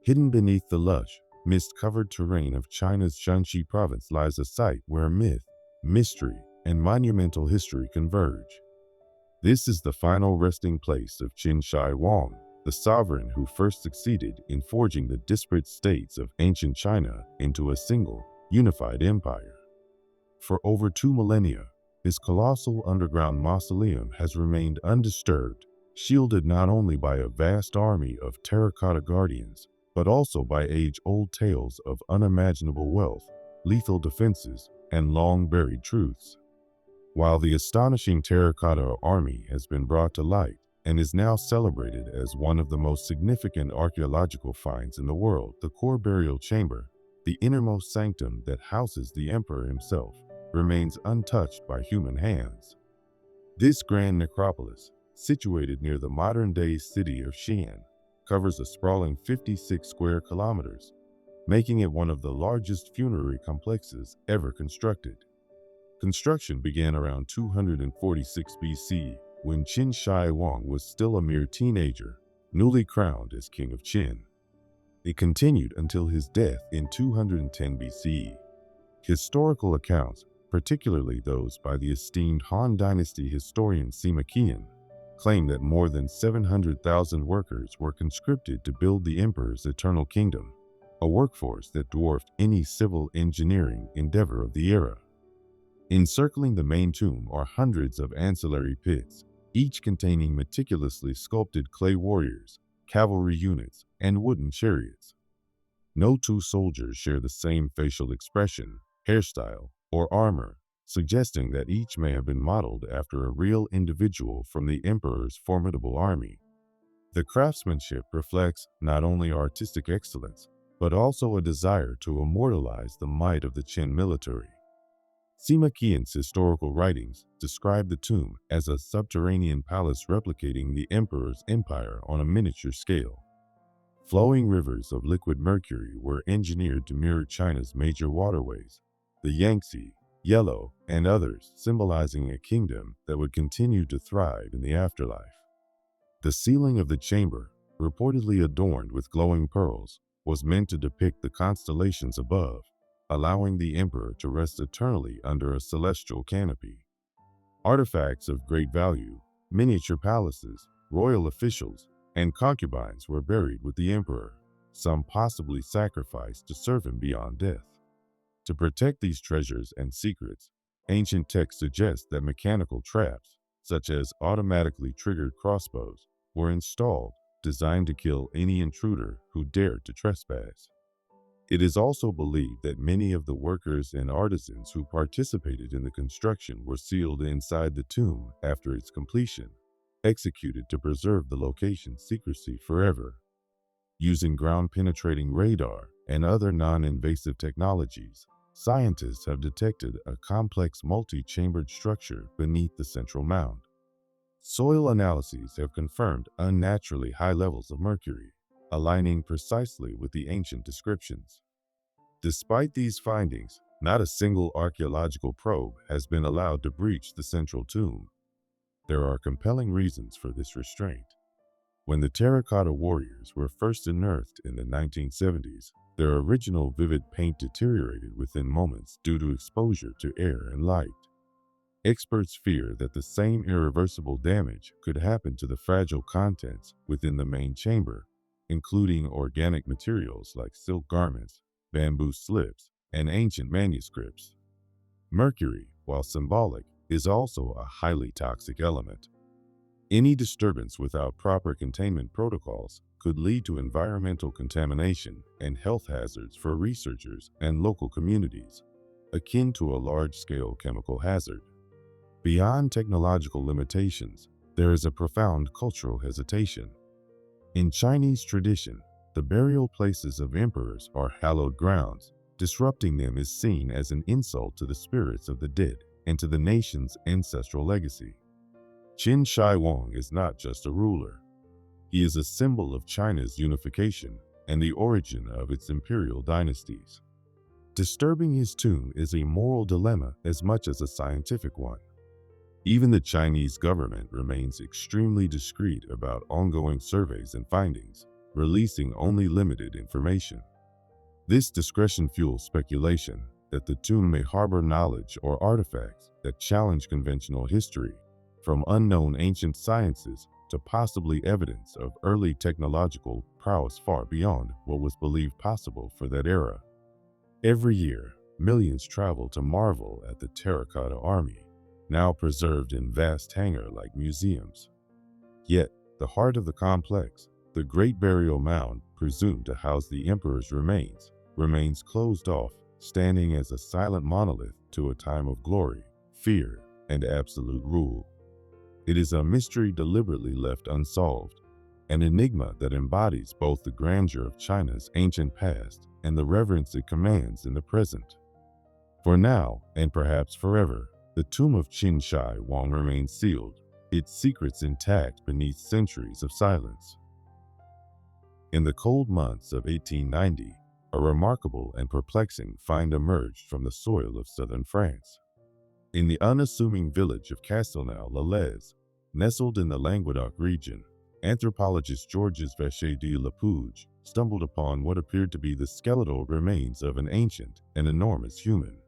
Hidden beneath the lush, mist-covered terrain of China's Shanxi province lies a site where myth, mystery, and monumental history converge. This is the final resting place of Qin Shi Huang, the sovereign who first succeeded in forging the disparate states of ancient China into a single, unified empire. For over 2 millennia, his colossal underground mausoleum has remained undisturbed, shielded not only by a vast army of terracotta guardians, but also by age-old tales of unimaginable wealth, lethal defenses, and long-buried truths. While the astonishing terracotta army has been brought to light and is now celebrated as one of the most significant archaeological finds in the world, the core burial chamber, the innermost sanctum that houses the emperor himself, remains untouched by human hands. This grand necropolis, situated near the modern-day city of Xi'an, covers a sprawling 56 square kilometers, making it one of the largest funerary complexes ever constructed. Construction began around 246 BC, when Qin Shi Huang was still a mere teenager, newly crowned as King of Qin. It continued until his death in 210 BCE. Historical accounts, particularly those by the esteemed Han Dynasty historian Sima Qian, claim that more than 700,000 workers were conscripted to build the emperor's eternal kingdom, a workforce that dwarfed any civil engineering endeavor of the era. Encircling the main tomb are hundreds of ancillary pits, each containing meticulously sculpted clay warriors, cavalry units, and wooden chariots. No two soldiers share the same facial expression, hairstyle, or armor, suggesting that each may have been modeled after a real individual from the emperor's formidable army. The craftsmanship reflects not only artistic excellence, but also a desire to immortalize the might of the Qin military. Sima Qian's historical writings describe the tomb as a subterranean palace replicating the emperor's empire on a miniature scale. Flowing rivers of liquid mercury were engineered to mirror China's major waterways, the Yangtze, Yellow, and others, symbolizing a kingdom that would continue to thrive in the afterlife. The ceiling of the chamber, reportedly adorned with glowing pearls, was meant to depict the constellations above, allowing the emperor to rest eternally under a celestial canopy. Artifacts of great value, miniature palaces, royal officials, and concubines were buried with the emperor, some possibly sacrificed to serve him beyond death. To protect these treasures and secrets, ancient texts suggest that mechanical traps, such as automatically triggered crossbows, were installed, designed to kill any intruder who dared to trespass. It is also believed that many of the workers and artisans who participated in the construction were sealed inside the tomb after its completion, executed to preserve the location's secrecy forever. Using ground-penetrating radar and other non-invasive technologies, scientists have detected a complex multi-chambered structure beneath the central mound. Soil analyses have confirmed unnaturally high levels of mercury, aligning precisely with the ancient descriptions. Despite these findings, not a single archaeological probe has been allowed to breach the central tomb. There are compelling reasons for this restraint. When the terracotta warriors were first unearthed in the 1970s, their original vivid paint deteriorated within moments due to exposure to air and light. Experts fear that the same irreversible damage could happen to the fragile contents within the main chamber, including organic materials like silk garments, bamboo slips, and ancient manuscripts. Mercury, while symbolic, is also a highly toxic element. Any disturbance without proper containment protocols could lead to environmental contamination and health hazards for researchers and local communities, akin to a large-scale chemical hazard. Beyond technological limitations, there is a profound cultural hesitation. In Chinese tradition, the burial places of emperors are hallowed grounds. Disrupting them is seen as an insult to the spirits of the dead and to the nation's ancestral legacy. Qin Shi Huang is not just a ruler. He is a symbol of China's unification and the origin of its imperial dynasties. Disturbing his tomb is a moral dilemma as much as a scientific one. Even the Chinese government remains extremely discreet about ongoing surveys and findings, releasing only limited information. This discretion fuels speculation that the tomb may harbor knowledge or artifacts that challenge conventional history, from unknown ancient sciences to possibly evidence of early technological prowess far beyond what was believed possible for that era. Every year, millions travel to marvel at the terracotta army, now preserved in vast hangar-like museums. Yet, the heart of the complex, the Great Burial Mound presumed to house the emperor's remains closed off, standing as a silent monolith to a time of glory, fear, and absolute rule. It is a mystery deliberately left unsolved, an enigma that embodies both the grandeur of China's ancient past and the reverence it commands in the present. For now, and perhaps forever, the tomb of Qin Shi Huang remains sealed, its secrets intact beneath centuries of silence. In the cold months of 1890, a remarkable and perplexing find emerged from the soil of southern France. In the unassuming village of Castelnau, nestled in the Languedoc region, anthropologist Georges Vacher de Lapouge stumbled upon what appeared to be the skeletal remains of an ancient and enormous human.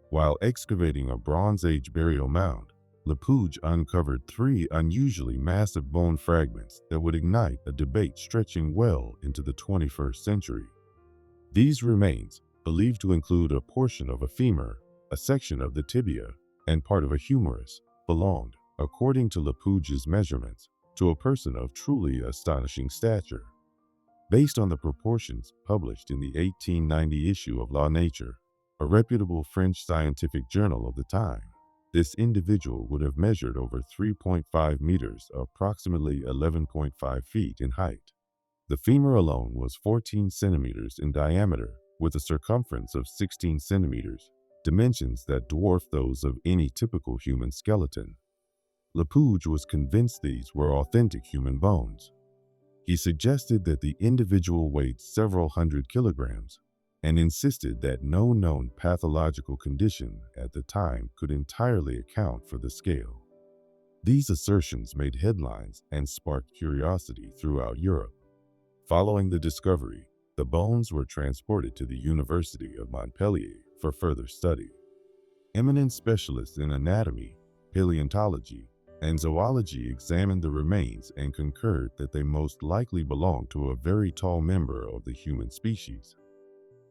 While excavating a Bronze Age burial mound, Lapouge uncovered three unusually massive bone fragments that would ignite a debate stretching well into the 21st century. These remains, believed to include a portion of a femur, a section of the tibia, and part of a humerus, belonged, according to Lapouge's measurements, to a person of truly astonishing stature. Based on the proportions published in the 1890 issue of La Nature, a reputable French scientific journal of the time, this individual would have measured over 3.5 meters, approximately 11.5 feet in height. The femur alone was 14 centimeters in diameter, with a circumference of 16 centimeters, dimensions that dwarf those of any typical human skeleton. Lapouge was convinced these were authentic human bones. He suggested that the individual weighed several hundred kilograms and insisted that no known pathological condition at the time could entirely account for the scale. These assertions made headlines and sparked curiosity throughout Europe. Following the discovery, the bones were transported to the University of Montpellier for further study. Eminent specialists in anatomy, paleontology, and zoology examined the remains and concurred that they most likely belonged to a very tall member of the human species.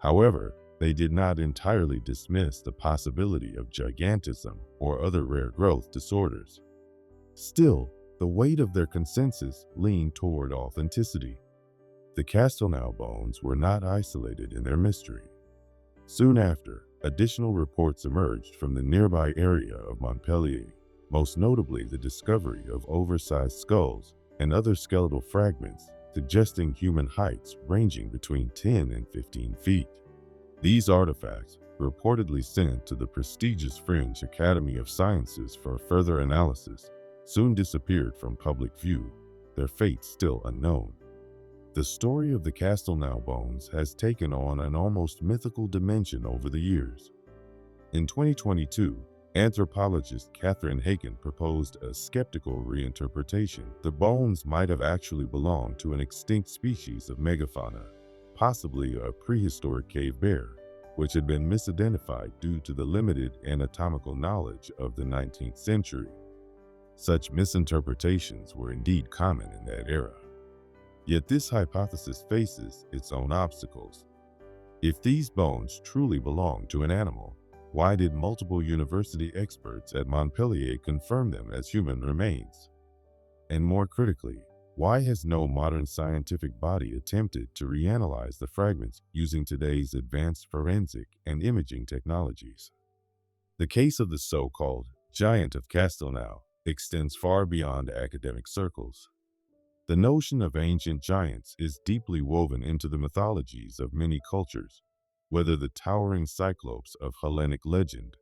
However, they did not entirely dismiss the possibility of gigantism or other rare growth disorders. Still, the weight of their consensus leaned toward authenticity. The Castelnau bones were not isolated in their mystery. Soon after, additional reports emerged from the nearby area of Montpellier, most notably the discovery of oversized skulls and other skeletal fragments suggesting human heights ranging between 10 and 15 feet. These artifacts, reportedly sent to the prestigious French Academy of Sciences for further analysis, soon disappeared from public view, their fate still unknown. The story of the Castelnau bones has taken on an almost mythical dimension over the years. In 2022, anthropologist Catherine Haken proposed a skeptical reinterpretation. The bones might have actually belonged to an extinct species of megafauna, possibly a prehistoric cave bear, which had been misidentified due to the limited anatomical knowledge of the 19th century. Such misinterpretations were indeed common in that era. Yet this hypothesis faces its own obstacles. If these bones truly belong to an animal, why did multiple university experts at Montpellier confirm them as human remains? And more critically, why has no modern scientific body attempted to reanalyze the fragments using today's advanced forensic and imaging technologies? The case of the so-called giant of Castelnau extends far beyond academic circles. The notion of ancient giants is deeply woven into the mythologies of many cultures, whether the towering cyclopes of Hellenic legend,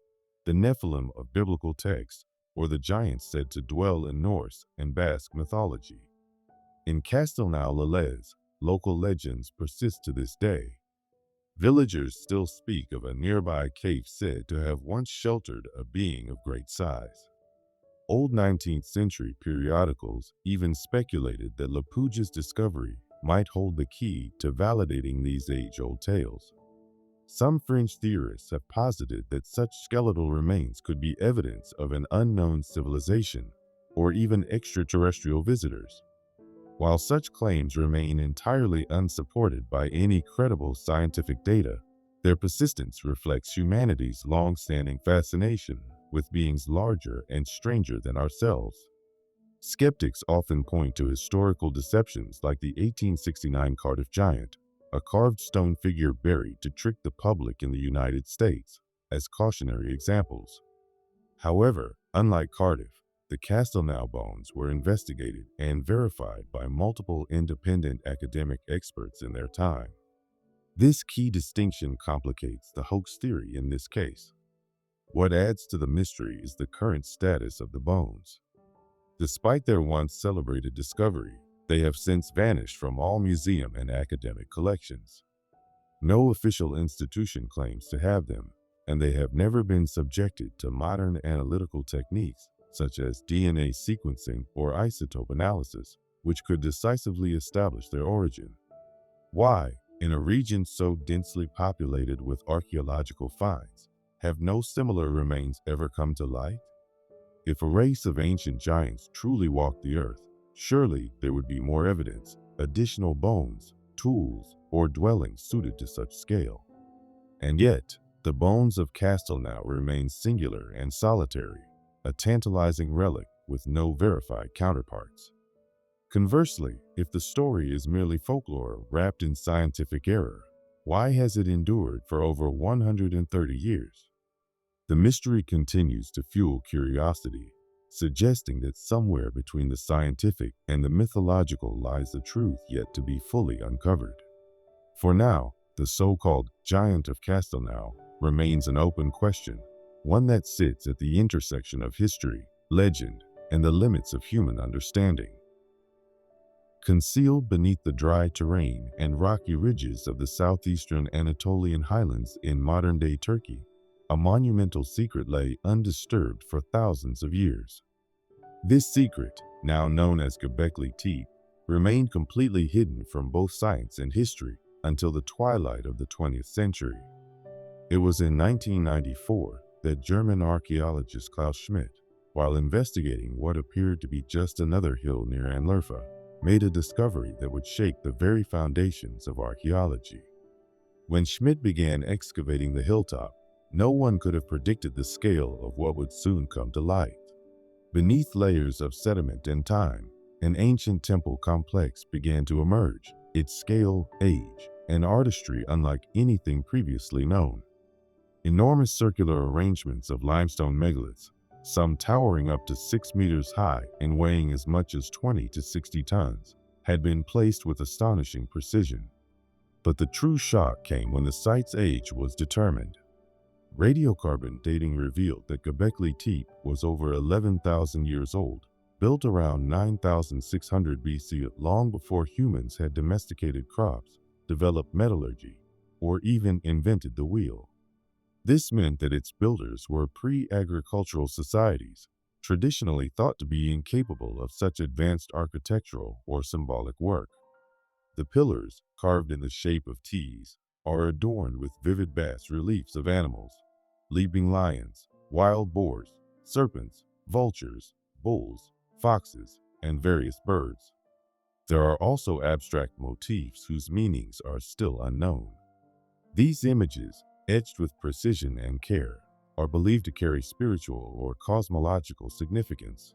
the Nephilim of biblical texts, or the giants said to dwell in Norse and Basque mythology. In Castelnau, local legends persist to this day. Villagers still speak of a nearby cave said to have once sheltered a being of great size. Old 19th century periodicals even speculated that Lapouge's discovery might hold the key to validating these age-old tales. Some French theorists have posited that such skeletal remains could be evidence of an unknown civilization or even extraterrestrial visitors. While such claims remain entirely unsupported by any credible scientific data, their persistence reflects humanity's long-standing fascination with beings larger and stranger than ourselves. Skeptics often point to historical deceptions like the 1869 Cardiff Giant, a carved stone figure buried to trick the public in the United States, as cautionary examples. However, unlike Cardiff, the Castelnau bones were investigated and verified by multiple independent academic experts in their time. This key distinction complicates the hoax theory in this case. What adds to the mystery is the current status of the bones. Despite their once celebrated discovery, they have since vanished from all museum and academic collections. No official institution claims to have them, and they have never been subjected to modern analytical techniques such as DNA sequencing or isotope analysis, which could decisively establish their origin. Why, in a region so densely populated with archaeological finds, have no similar remains ever come to light? If a race of ancient giants truly walked the earth, surely there would be more evidence, additional bones, tools, or dwellings suited to such scale. And yet, the bones of Castelnau remain singular and solitary, a tantalizing relic with no verified counterparts. Conversely, if the story is merely folklore wrapped in scientific error, why has it endured for over 130 years? The mystery continues to fuel curiosity, suggesting that somewhere between the scientific and the mythological lies the truth yet to be fully uncovered. For now, the so-called Giant of Castelnau remains an open question, one that sits at the intersection of history, legend, and the limits of human understanding. Concealed beneath the dry terrain and rocky ridges of the southeastern Anatolian highlands in modern-day Turkey, a monumental secret lay undisturbed for thousands of years. This secret, now known as Göbekli Tepe, remained completely hidden from both science and history until the twilight of the 20th century. It was in 1994 that German archaeologist Klaus Schmidt, while investigating what appeared to be just another hill near Anlerfa, made a discovery that would shake the very foundations of archaeology. When Schmidt began excavating the hilltop, no one could have predicted the scale of what would soon come to light. Beneath layers of sediment and time, an ancient temple complex began to emerge, its scale, age, and artistry unlike anything previously known. Enormous circular arrangements of limestone megaliths, some towering up to 6 meters high and weighing as much as 20 to 60 tons, had been placed with astonishing precision. But the true shock came when the site's age was determined. Radiocarbon dating revealed that Göbekli Tepe was over 11,000 years old, built around 9,600 BC, long before humans had domesticated crops, developed metallurgy, or even invented the wheel. This meant that its builders were pre-agricultural societies, traditionally thought to be incapable of such advanced architectural or symbolic work. The pillars, carved in the shape of T's, are adorned with vivid bas-reliefs of animals, leaping lions, wild boars, serpents, vultures, bulls, foxes, and various birds. There are also abstract motifs whose meanings are still unknown. These images, etched with precision and care, are believed to carry spiritual or cosmological significance.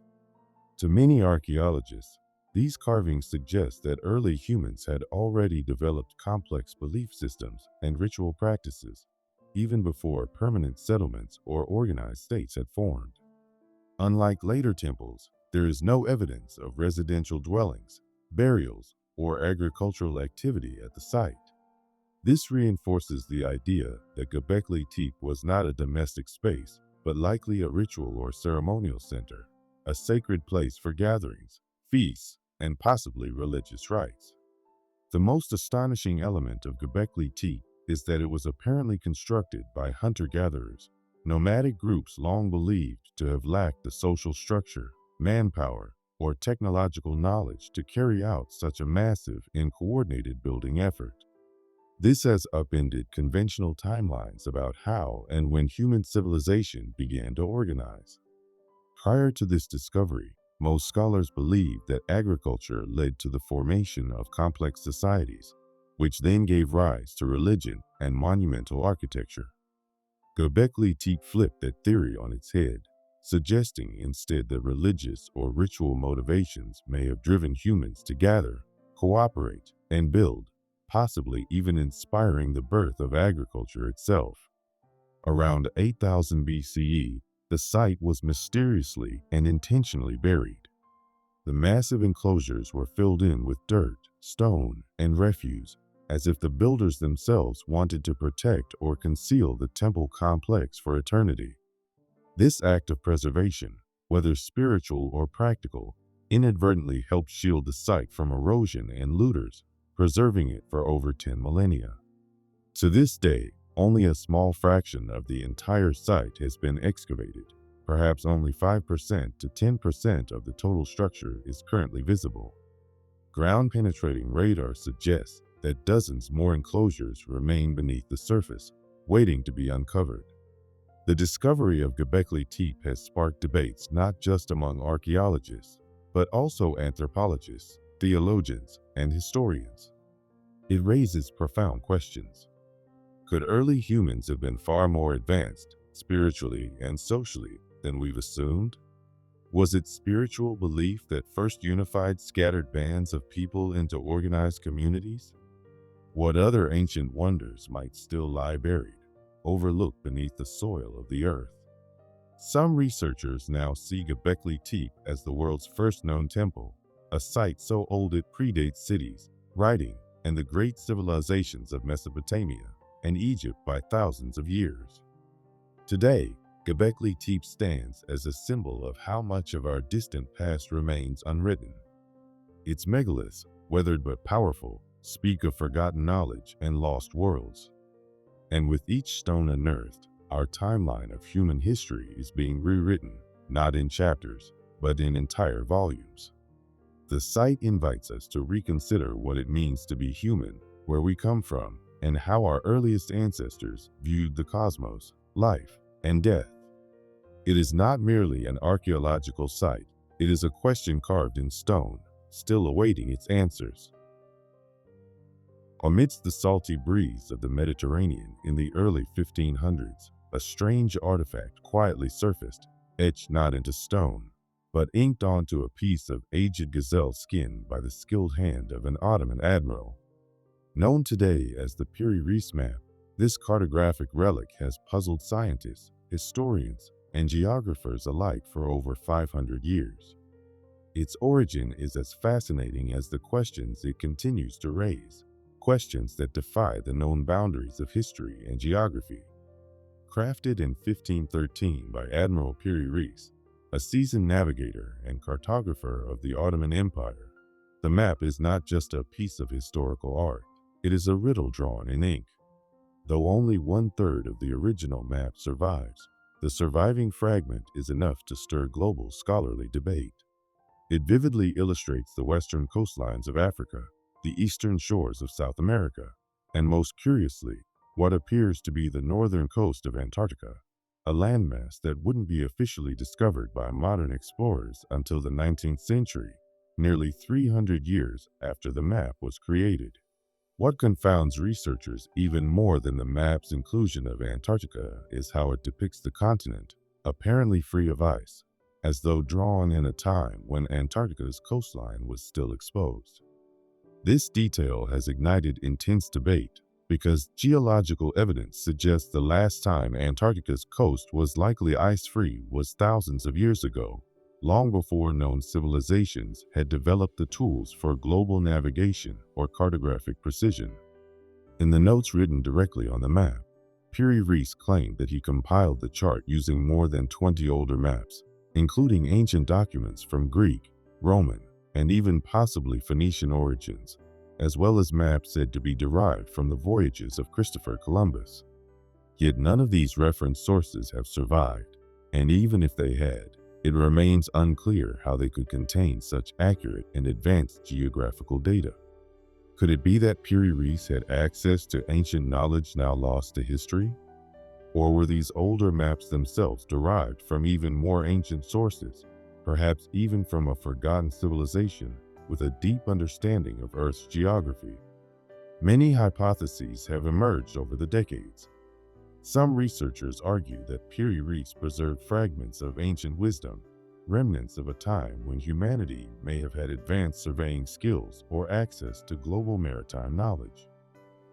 To many archaeologists, these carvings suggest that early humans had already developed complex belief systems and ritual practices, even before permanent settlements or organized states had formed. Unlike later temples, there is no evidence of residential dwellings, burials, or agricultural activity at the site. This reinforces the idea that Göbekli Tepe was not a domestic space, but likely a ritual or ceremonial center, a sacred place for gatherings, feasts, and possibly religious rites. The most astonishing element of Göbekli Tepe is that it was apparently constructed by hunter-gatherers, nomadic groups long believed to have lacked the social structure, manpower, or technological knowledge to carry out such a massive and coordinated building effort. This has upended conventional timelines about how and when human civilization began to organize. Prior to this discovery, most scholars believed that agriculture led to the formation of complex societies, which then gave rise to religion and monumental architecture. Göbekli Tepe flipped that theory on its head, suggesting instead that religious or ritual motivations may have driven humans to gather, cooperate, and build, possibly even inspiring the birth of agriculture itself. Around 8000 BCE, the site was mysteriously and intentionally buried. The massive enclosures were filled in with dirt, stone, and refuse, as if the builders themselves wanted to protect or conceal the temple complex for eternity. This act of preservation, whether spiritual or practical, inadvertently helped shield the site from erosion and looters, preserving it for over 10 millennia. To this day, only a small fraction of the entire site has been excavated. Perhaps only 5% to 10% of the total structure is currently visible. Ground-penetrating radar suggests that dozens more enclosures remain beneath the surface, waiting to be uncovered. The discovery of Göbekli Tepe has sparked debates not just among archaeologists, but also anthropologists, theologians, and historians. It raises profound questions. Could early humans have been far more advanced, spiritually and socially, than we've assumed? Was it spiritual belief that first unified scattered bands of people into organized communities? What other ancient wonders might still lie buried, overlooked beneath the soil of the earth? Some researchers now see Göbekli Tepe as the world's first known temple, a site so old it predates cities, writing, and the great civilizations of Mesopotamia and Egypt by thousands of years. Today, Göbekli Tepe stands as a symbol of how much of our distant past remains unwritten. Its megaliths, weathered but powerful, speak of forgotten knowledge and lost worlds. And with each stone unearthed, our timeline of human history is being rewritten, not in chapters, but in entire volumes. The site invites us to reconsider what it means to be human, where we come from, and how our earliest ancestors viewed the cosmos, life, and death. It is not merely an archaeological site, it is a question carved in stone, still awaiting its answers. Amidst the salty breeze of the Mediterranean in the early 1500s, a strange artifact quietly surfaced, etched not into stone, but inked onto a piece of aged gazelle skin by the skilled hand of an Ottoman admiral. Known today as the Piri Reis map, this cartographic relic has puzzled scientists, historians, and geographers alike for over 500 years. Its origin is as fascinating as the questions it continues to raise, questions that defy the known boundaries of history and geography. Crafted in 1513 by Admiral Piri Reis, a seasoned navigator and cartographer of the Ottoman Empire, the map is not just a piece of historical art. It is a riddle drawn in ink. Though only 1/3 of the original map survives, the surviving fragment is enough to stir global scholarly debate. It vividly illustrates the western coastlines of Africa, the eastern shores of South America, and most curiously, what appears to be the northern coast of Antarctica, a landmass that wouldn't be officially discovered by modern explorers until the 19th century, nearly 300 years after the map was created. What confounds researchers even more than the map's inclusion of Antarctica is how it depicts the continent, apparently free of ice, as though drawn in a time when Antarctica's coastline was still exposed. This detail has ignited intense debate because geological evidence suggests the last time Antarctica's coast was likely ice-free was thousands of years ago, long before known civilizations had developed the tools for global navigation or cartographic precision. In the notes written directly on the map, Piri Reis claimed that he compiled the chart using more than 20 older maps, including ancient documents from Greek, Roman, and even possibly Phoenician origins, as well as maps said to be derived from the voyages of Christopher Columbus. Yet none of these reference sources have survived, and even if they had, It remains unclear how they could contain such accurate and advanced geographical data. Could it be that Piri Reis had access to ancient knowledge now lost to history? Or were these older maps themselves derived from even more ancient sources, perhaps even from a forgotten civilization with a deep understanding of Earth's geography? Many hypotheses have emerged over the decades. Some researchers argue that Piri Reis preserved fragments of ancient wisdom, remnants of a time when humanity may have had advanced surveying skills or access to global maritime knowledge.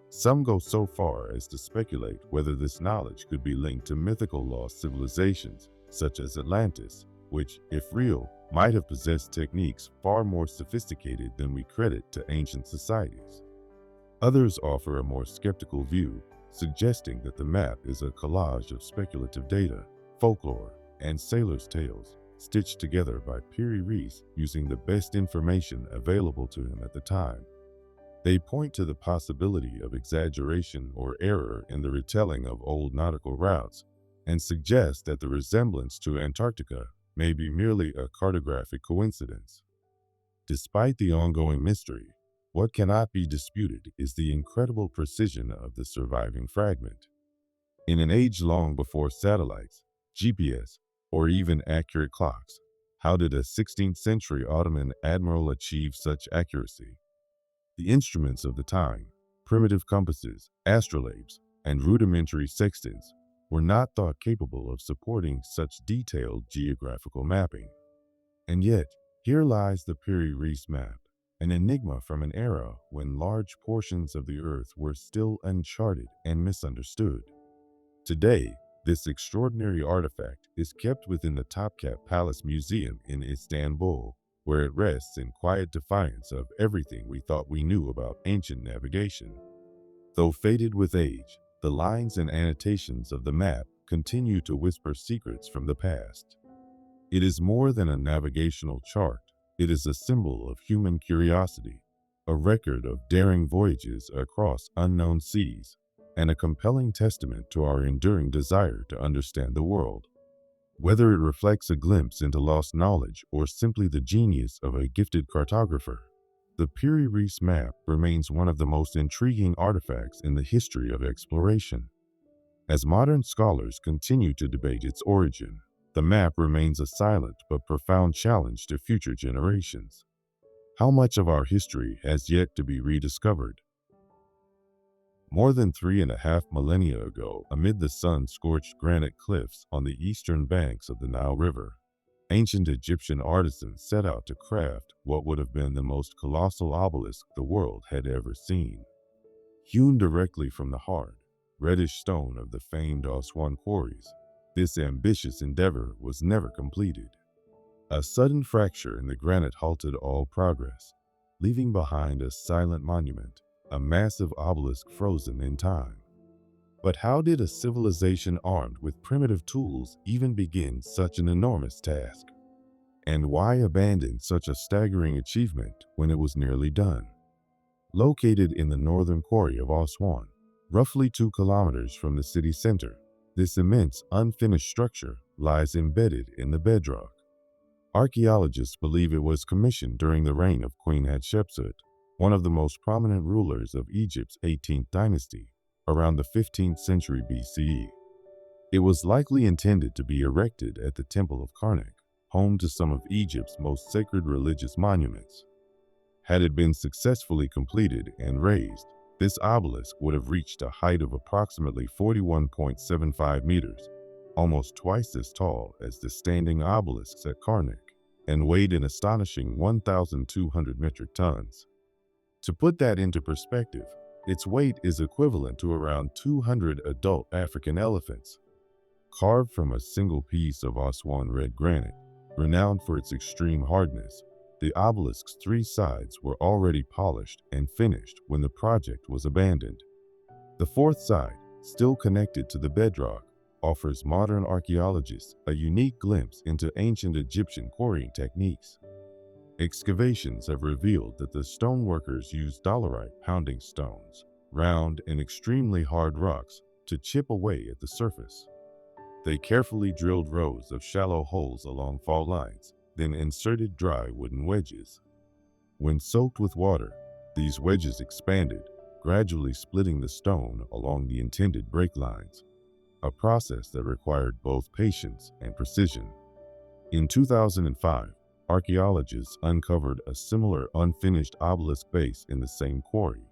Some go so far as to speculate whether this knowledge could be linked to mythical lost civilizations, such as Atlantis, which, if real, might have possessed techniques far more sophisticated than we credit to ancient societies. Others offer a more skeptical view, suggesting that the map is a collage of speculative data, folklore, and sailors' tales, stitched together by Piri Reis using the best information available to him at the time. They point to the possibility of exaggeration or error in the retelling of old nautical routes, and suggest that the resemblance to Antarctica may be merely a cartographic coincidence. Despite the ongoing mystery, what cannot be disputed is the incredible precision of the surviving fragment. In an age long before satellites, GPS, or even accurate clocks, how did a 16th century Ottoman admiral achieve such accuracy? The instruments of the time, primitive compasses, astrolabes, and rudimentary sextants, were not thought capable of supporting such detailed geographical mapping. And yet, here lies the Piri Reis map, an enigma from an era when large portions of the Earth were still uncharted and misunderstood. Today, this extraordinary artifact is kept within the Topkapı Palace Museum in Istanbul, where it rests in quiet defiance of everything we thought we knew about ancient navigation. Though faded with age, the lines and annotations of the map continue to whisper secrets from the past. It is more than a navigational chart. It is a symbol of human curiosity, a record of daring voyages across unknown seas, and a compelling testament to our enduring desire to understand the world. Whether it reflects a glimpse into lost knowledge or simply the genius of a gifted cartographer, the Piri Reis map remains one of the most intriguing artifacts in the history of exploration. As modern scholars continue to debate its origin, the map remains a silent but profound challenge to future generations. How much of our history has yet to be rediscovered? More than 3.5 millennia ago, amid the sun-scorched granite cliffs on the eastern banks of the Nile River, ancient Egyptian artisans set out to craft what would have been the most colossal obelisk the world had ever seen. Hewn directly from the hard, reddish stone of the famed Aswan quarries, this ambitious endeavor was never completed. A sudden fracture in the granite halted all progress, leaving behind a silent monument, a massive obelisk frozen in time. But how did a civilization armed with primitive tools even begin such an enormous task? And why abandon such a staggering achievement when it was nearly done? Located in the northern quarry of Aswan, roughly 2 kilometers from the city center, this immense unfinished structure lies embedded in the bedrock. Archaeologists believe it was commissioned during the reign of Queen Hatshepsut, one of the most prominent rulers of Egypt's 18th dynasty, around the 15th century BCE. It was likely intended to be erected at the Temple of Karnak, home to some of Egypt's most sacred religious monuments. Had it been successfully completed and raised, this obelisk would have reached a height of approximately 41.75 meters, almost twice as tall as the standing obelisks at Karnak, and weighed an astonishing 1,200 metric tons. To put that into perspective, its weight is equivalent to around 200 adult African elephants. Carved from a single piece of Aswan red granite, renowned for its extreme hardness, the obelisk's 3 sides were already polished and finished when the project was abandoned. The 4th side, still connected to the bedrock, offers modern archaeologists a unique glimpse into ancient Egyptian quarrying techniques. Excavations have revealed that the stoneworkers used dolerite pounding stones, round and extremely hard rocks, to chip away at the surface. They carefully drilled rows of shallow holes along fault lines, then inserted dry wooden wedges. When soaked with water, these wedges expanded, gradually splitting the stone along the intended break lines, a process that required both patience and precision. In 2005, archaeologists uncovered a similar unfinished obelisk base in the same quarry,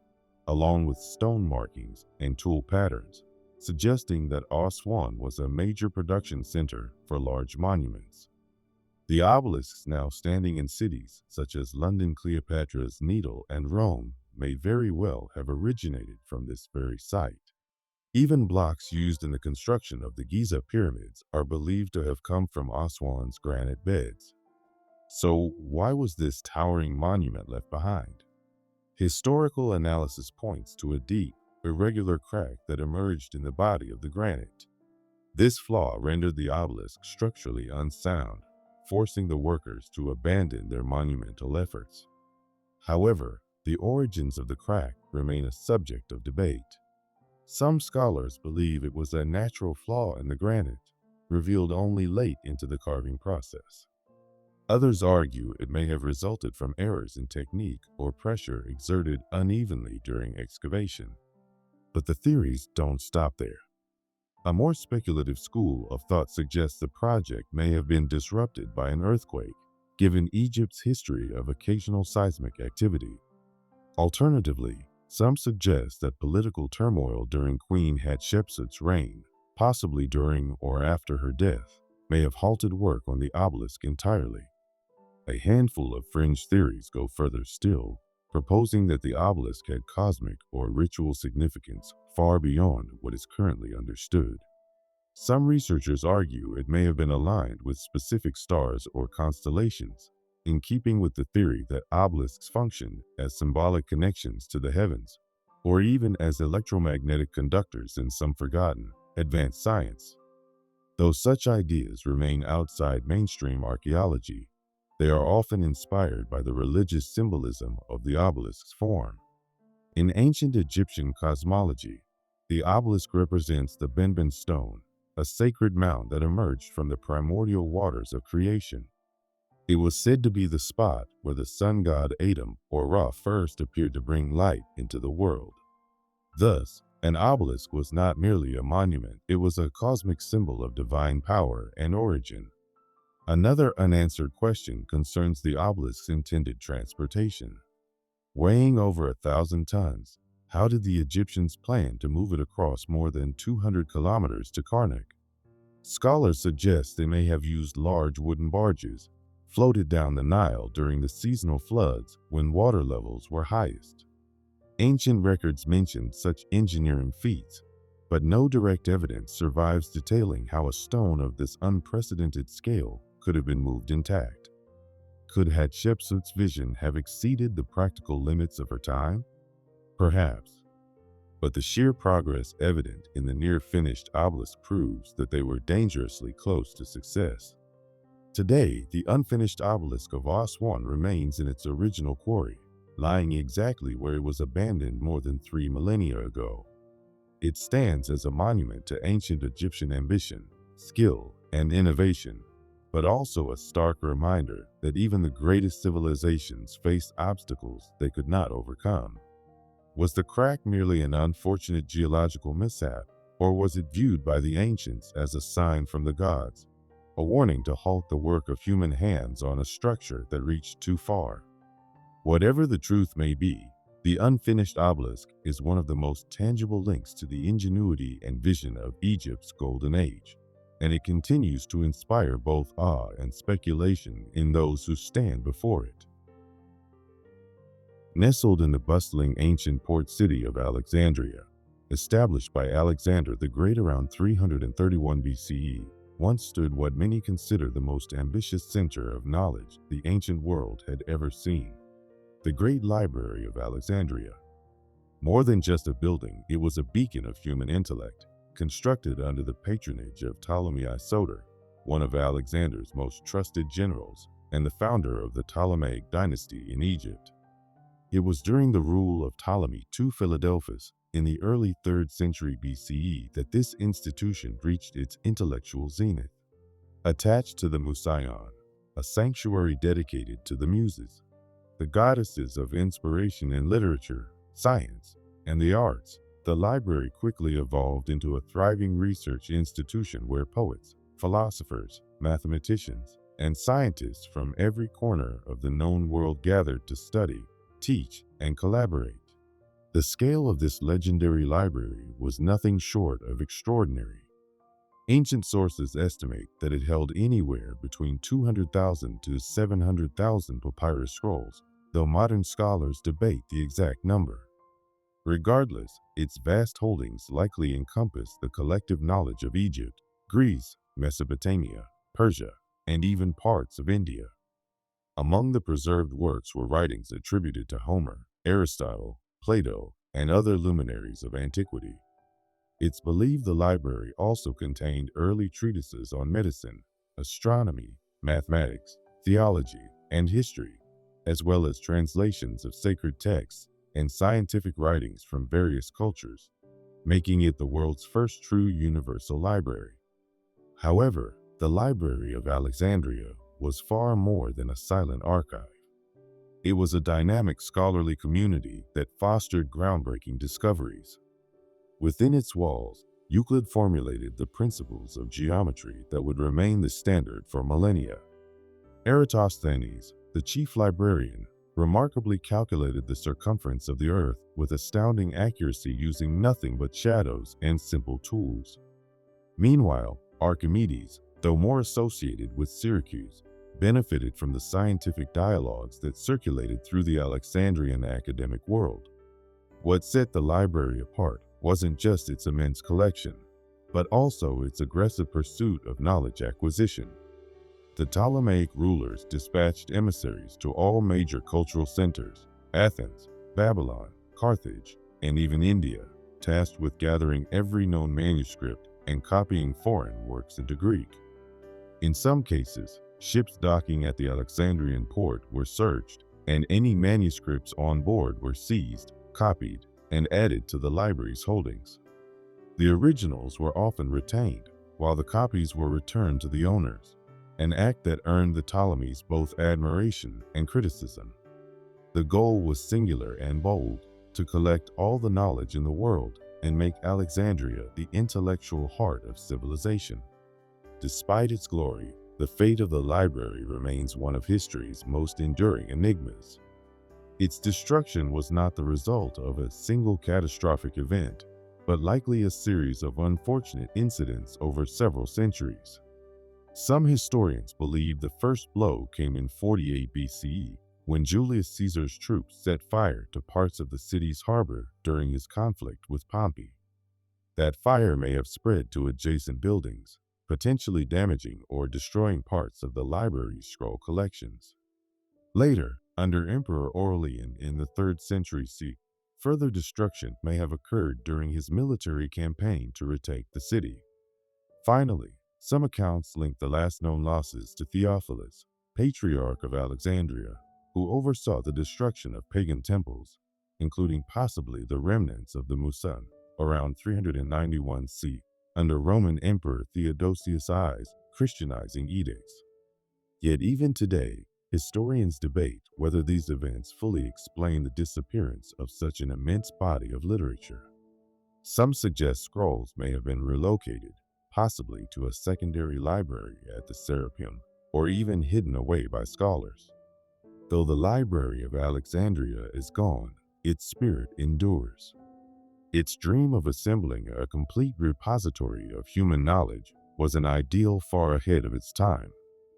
along with stone markings and tool patterns, suggesting that Aswan was a major production center for large monuments. The obelisks now standing in cities such as London, Cleopatra's Needle, and Rome may very well have originated from this very site. Even blocks used in the construction of the Giza pyramids are believed to have come from Aswan's granite beds. So why was this towering monument left behind? Historical analysis points to a deep, irregular crack that emerged in the body of the granite. This flaw rendered the obelisk structurally unsound, forcing the workers to abandon their monumental efforts. However, the origins of the crack remain a subject of debate. Some scholars believe it was a natural flaw in the granite, revealed only late into the carving process. Others argue it may have resulted from errors in technique or pressure exerted unevenly during excavation. But the theories don't stop there. A more speculative school of thought suggests the project may have been disrupted by an earthquake, given Egypt's history of occasional seismic activity. Alternatively, some suggest that political turmoil during Queen Hatshepsut's reign, possibly during or after her death, may have halted work on the obelisk entirely. A handful of fringe theories go further still, proposing that the obelisk had cosmic or ritual significance far beyond what is currently understood. Some researchers argue it may have been aligned with specific stars or constellations, in keeping with the theory that obelisks functioned as symbolic connections to the heavens, or even as electromagnetic conductors in some forgotten, advanced science. Though such ideas remain outside mainstream archaeology, they are often inspired by the religious symbolism of the obelisk's form. In ancient Egyptian cosmology, the obelisk represents the Benben stone, a sacred mound that emerged from the primordial waters of creation. It was said to be the spot where the sun god Atum or Ra first appeared to bring light into the world. Thus, an obelisk was not merely a monument, it was a cosmic symbol of divine power and origin. Another unanswered question concerns the obelisk's intended transportation. Weighing over 1,000 tons, how did the Egyptians plan to move it across more than 200 kilometers to Karnak? Scholars suggest they may have used large wooden barges, floated down the Nile during the seasonal floods when water levels were highest. Ancient records mention such engineering feats, but no direct evidence survives detailing how a stone of this unprecedented scale could have been moved intact. Could Hatshepsut's vision have exceeded the practical limits of her time? Perhaps. But the sheer progress evident in the near-finished obelisk proves that they were dangerously close to success. Today, the unfinished obelisk of Aswan remains in its original quarry, lying exactly where it was abandoned more than 3 millennia ago. It stands as a monument to ancient Egyptian ambition, skill, and innovation, but also a stark reminder that even the greatest civilizations faced obstacles they could not overcome. Was the crack merely an unfortunate geological mishap, or was it viewed by the ancients as a sign from the gods, a warning to halt the work of human hands on a structure that reached too far? Whatever the truth may be, the unfinished obelisk is one of the most tangible links to the ingenuity and vision of Egypt's golden age, and it continues to inspire both awe and speculation in those who stand before it. Nestled in the bustling ancient port city of Alexandria, established by Alexander the Great around 331 BCE, once stood what many consider the most ambitious center of knowledge the ancient world had ever seen: the Great Library of Alexandria. More than just a building, it was a beacon of human intellect, constructed under the patronage of Ptolemy Soter, one of Alexander's most trusted generals and the founder of the Ptolemaic dynasty in Egypt. It was during the rule of Ptolemy II Philadelphus in the early 3rd century BCE that this institution reached its intellectual zenith. Attached to the Museion, a sanctuary dedicated to the Muses, the goddesses of inspiration in literature, science, and the arts, the library quickly evolved into a thriving research institution where poets, philosophers, mathematicians, and scientists from every corner of the known world gathered to study, teach, and collaborate. The scale of this legendary library was nothing short of extraordinary. Ancient sources estimate that it held anywhere between 200,000 to 700,000 papyrus scrolls, though modern scholars debate the exact number. Regardless, its vast holdings likely encompass the collective knowledge of Egypt, Greece, Mesopotamia, Persia, and even parts of India. Among the preserved works were writings attributed to Homer, Aristotle, Plato, and other luminaries of antiquity. It's believed the library also contained early treatises on medicine, astronomy, mathematics, theology, and history, as well as translations of sacred texts and scientific writings from various cultures, making it the world's first true universal library. However, the Library of Alexandria was far more than a silent archive. It was a dynamic scholarly community that fostered groundbreaking discoveries. Within its walls, Euclid formulated the principles of geometry that would remain the standard for millennia. Eratosthenes, the chief librarian, remarkably calculated the circumference of the Earth with astounding accuracy using nothing but shadows and simple tools. Meanwhile, Archimedes, though more associated with Syracuse, benefited from the scientific dialogues that circulated through the Alexandrian academic world. What set the library apart wasn't just its immense collection, but also its aggressive pursuit of knowledge acquisition. The Ptolemaic rulers dispatched emissaries to all major cultural centers, Athens, Babylon, Carthage, and even India, tasked with gathering every known manuscript and copying foreign works into Greek. In some cases, ships docking at the Alexandrian port were searched, and any manuscripts on board were seized, copied, and added to the library's holdings. The originals were often retained, while the copies were returned to the owners, an act that earned the Ptolemies both admiration and criticism. The goal was singular and bold, to collect all the knowledge in the world and make Alexandria the intellectual heart of civilization. Despite its glory, the fate of the library remains one of history's most enduring enigmas. Its destruction was not the result of a single catastrophic event, but likely a series of unfortunate incidents over several centuries. Some historians believe the first blow came in 48 BCE, when Julius Caesar's troops set fire to parts of the city's harbor during his conflict with Pompey. That fire may have spread to adjacent buildings, potentially damaging or destroying parts of the library's scroll collections. Later, under Emperor Aurelian in the 3rd century CE, further destruction may have occurred during his military campaign to retake the city. Finally, some accounts link the last known losses to Theophilus, Patriarch of Alexandria, who oversaw the destruction of pagan temples, including possibly the remnants of the Muson, around 391 CE, under Roman Emperor Theodosius I's Christianizing edicts. Yet even today, historians debate whether these events fully explain the disappearance of such an immense body of literature. Some suggest scrolls may have been relocated, possibly to a secondary library at the Serapeum, or even hidden away by scholars. Though the Library of Alexandria is gone, its spirit endures. Its dream of assembling a complete repository of human knowledge was an ideal far ahead of its time,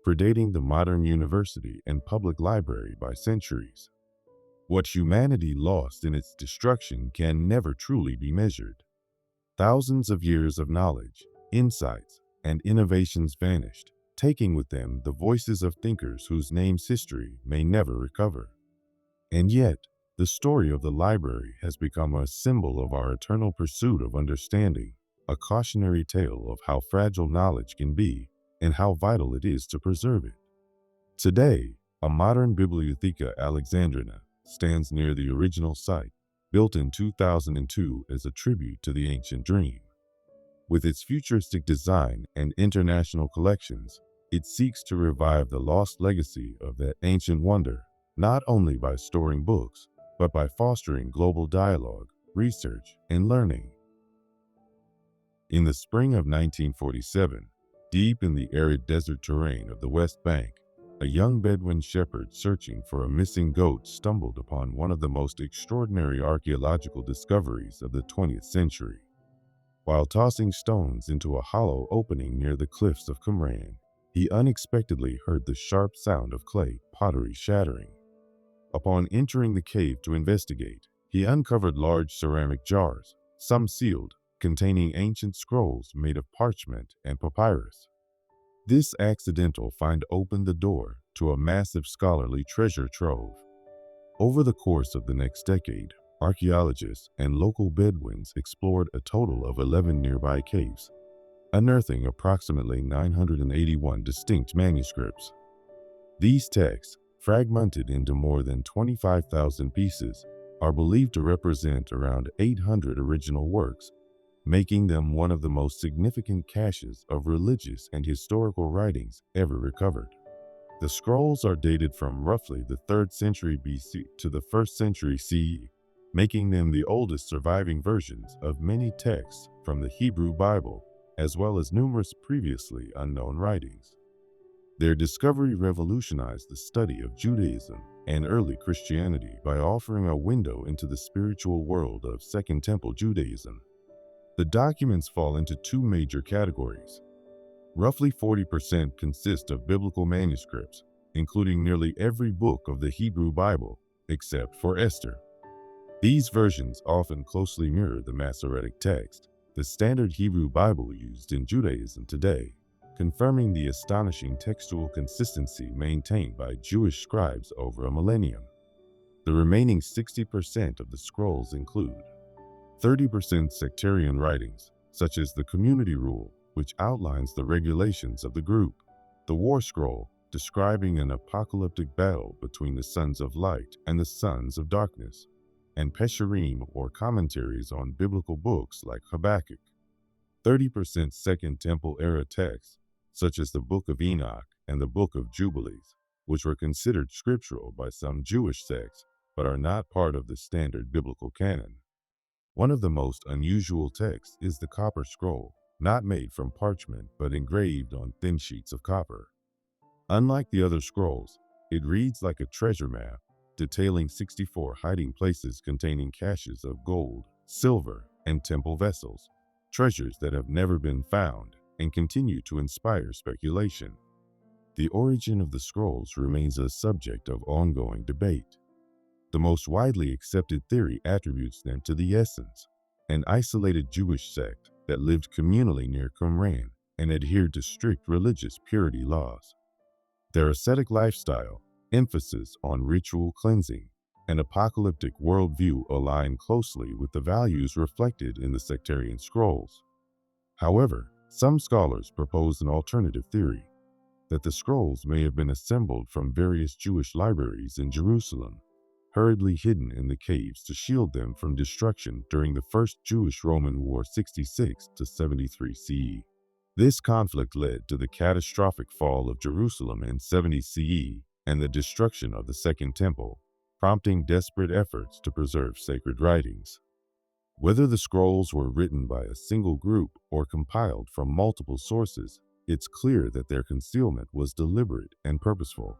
predating the modern university and public library by centuries. What humanity lost in its destruction can never truly be measured. Thousands of years of knowledge, insights, and innovations vanished, taking with them the voices of thinkers whose names history may never recover. And yet, the story of the library has become a symbol of our eternal pursuit of understanding, a cautionary tale of how fragile knowledge can be and how vital it is to preserve it. Today, a modern Bibliotheca Alexandrina stands near the original site, built in 2002 as a tribute to the ancient dream. With its futuristic design and international collections, it seeks to revive the lost legacy of that ancient wonder, not only by storing books, but by fostering global dialogue, research, and learning. In the spring of 1947, deep in the arid desert terrain of the West Bank, a young Bedouin shepherd searching for a missing goat stumbled upon one of the most extraordinary archaeological discoveries of the 20th century. While tossing stones into a hollow opening near the cliffs of Qumran, he unexpectedly heard the sharp sound of clay pottery shattering. Upon entering the cave to investigate, he uncovered large ceramic jars, some sealed, containing ancient scrolls made of parchment and papyrus. This accidental find opened the door to a massive scholarly treasure trove. Over the course of the next decade, archaeologists and local Bedouins explored a total of 11 nearby caves, unearthing approximately 981 distinct manuscripts. These texts, fragmented into more than 25,000 pieces, are believed to represent around 800 original works, making them one of the most significant caches of religious and historical writings ever recovered. The scrolls are dated from roughly the 3rd century BC to the 1st century CE, making them the oldest surviving versions of many texts from the Hebrew Bible, as well as numerous previously unknown writings. Their discovery revolutionized the study of Judaism and early Christianity by offering a window into the spiritual world of Second Temple Judaism. The documents fall into two major categories. Roughly 40% consist of biblical manuscripts, including nearly every book of the Hebrew Bible, except for Esther. These versions often closely mirror the Masoretic text, the standard Hebrew Bible used in Judaism today, confirming the astonishing textual consistency maintained by Jewish scribes over a millennium. The remaining 60% of the scrolls include 30% sectarian writings, such as the Community Rule, which outlines the regulations of the group, the War Scroll, describing an apocalyptic battle between the sons of light and the sons of darkness, and Pesharim, or commentaries on biblical books like Habakkuk. 30% Second Temple era texts, such as the Book of Enoch and the Book of Jubilees, which were considered scriptural by some Jewish sects, but are not part of the standard biblical canon. One of the most unusual texts is the Copper Scroll, not made from parchment but engraved on thin sheets of copper. Unlike the other scrolls, it reads like a treasure map, detailing 64 hiding places containing caches of gold, silver, and temple vessels, treasures that have never been found and continue to inspire speculation. The origin of the scrolls remains a subject of ongoing debate. The most widely accepted theory attributes them to the Essens, an isolated Jewish sect that lived communally near Qumran and adhered to strict religious purity laws. Their ascetic lifestyle, emphasis on ritual cleansing, and apocalyptic worldview align closely with the values reflected in the sectarian scrolls. However, some scholars propose an alternative theory, that the scrolls may have been assembled from various Jewish libraries in Jerusalem, hurriedly hidden in the caves to shield them from destruction during the First Jewish-Roman War 66 to 73 CE. This conflict led to the catastrophic fall of Jerusalem in 70 CE and the destruction of the Second Temple, prompting desperate efforts to preserve sacred writings. Whether the scrolls were written by a single group or compiled from multiple sources, it's clear that their concealment was deliberate and purposeful.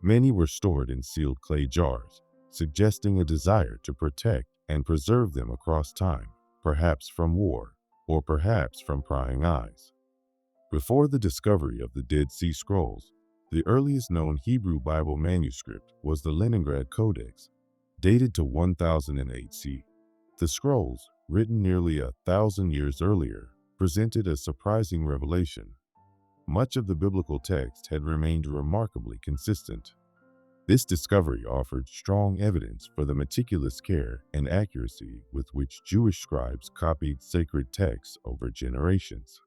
Many were stored in sealed clay jars, suggesting a desire to protect and preserve them across time, perhaps from war, or perhaps from prying eyes. Before the discovery of the Dead Sea Scrolls, the earliest known Hebrew Bible manuscript was the Leningrad Codex, dated to 1008 CE. The scrolls, written nearly 1,000 years earlier, presented a surprising revelation. Much of the biblical text had remained remarkably consistent. This discovery offered strong evidence for the meticulous care and accuracy with which Jewish scribes copied sacred texts over generations.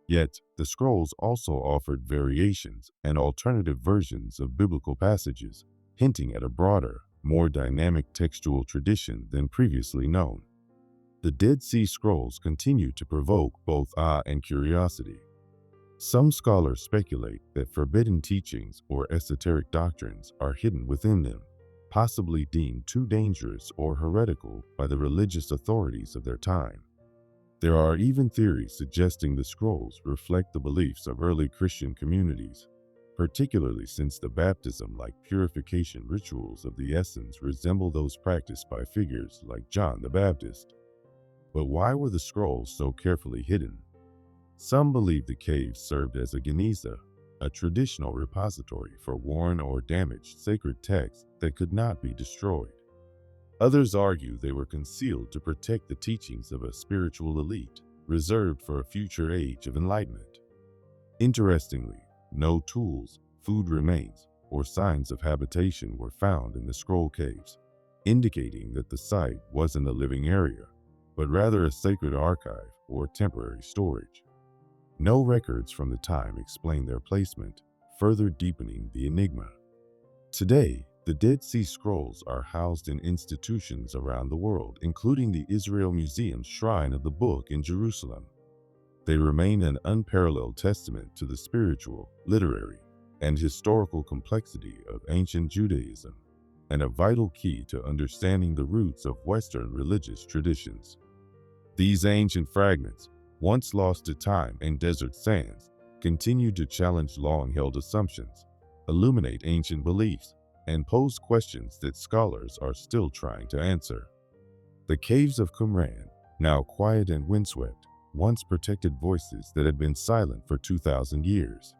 Yet, the scrolls also offered variations and alternative versions of biblical passages, hinting at a broader, more dynamic textual tradition than previously known. The Dead Sea Scrolls continue to provoke both awe and curiosity. Some scholars speculate that forbidden teachings or esoteric doctrines are hidden within them, possibly deemed too dangerous or heretical by the religious authorities of their time. There are even theories suggesting the scrolls reflect the beliefs of early Christian communities, particularly since the baptism-like purification rituals of the essence resemble those practiced by figures like John the Baptist. But why were the scrolls so carefully hidden? Some believe the caves served as a geniza, a traditional repository for worn or damaged sacred texts that could not be destroyed. Others argue they were concealed to protect the teachings of a spiritual elite, reserved for a future age of enlightenment. Interestingly, no tools, food remains, or signs of habitation were found in the scroll caves, indicating that the site wasn't a living area, but rather a sacred archive or temporary storage. No records from the time explain their placement, further deepening the enigma. Today, the Dead Sea Scrolls are housed in institutions around the world, including the Israel Museum's Shrine of the Book in Jerusalem. They remain an unparalleled testament to the spiritual, literary, and historical complexity of ancient Judaism, and a vital key to understanding the roots of Western religious traditions. These ancient fragments, once lost to time and desert sands, continue to challenge long-held assumptions, illuminate ancient beliefs, and pose questions that scholars are still trying to answer. The caves of Qumran, now quiet and windswept, once protected voices that had been silent for 2,000 years.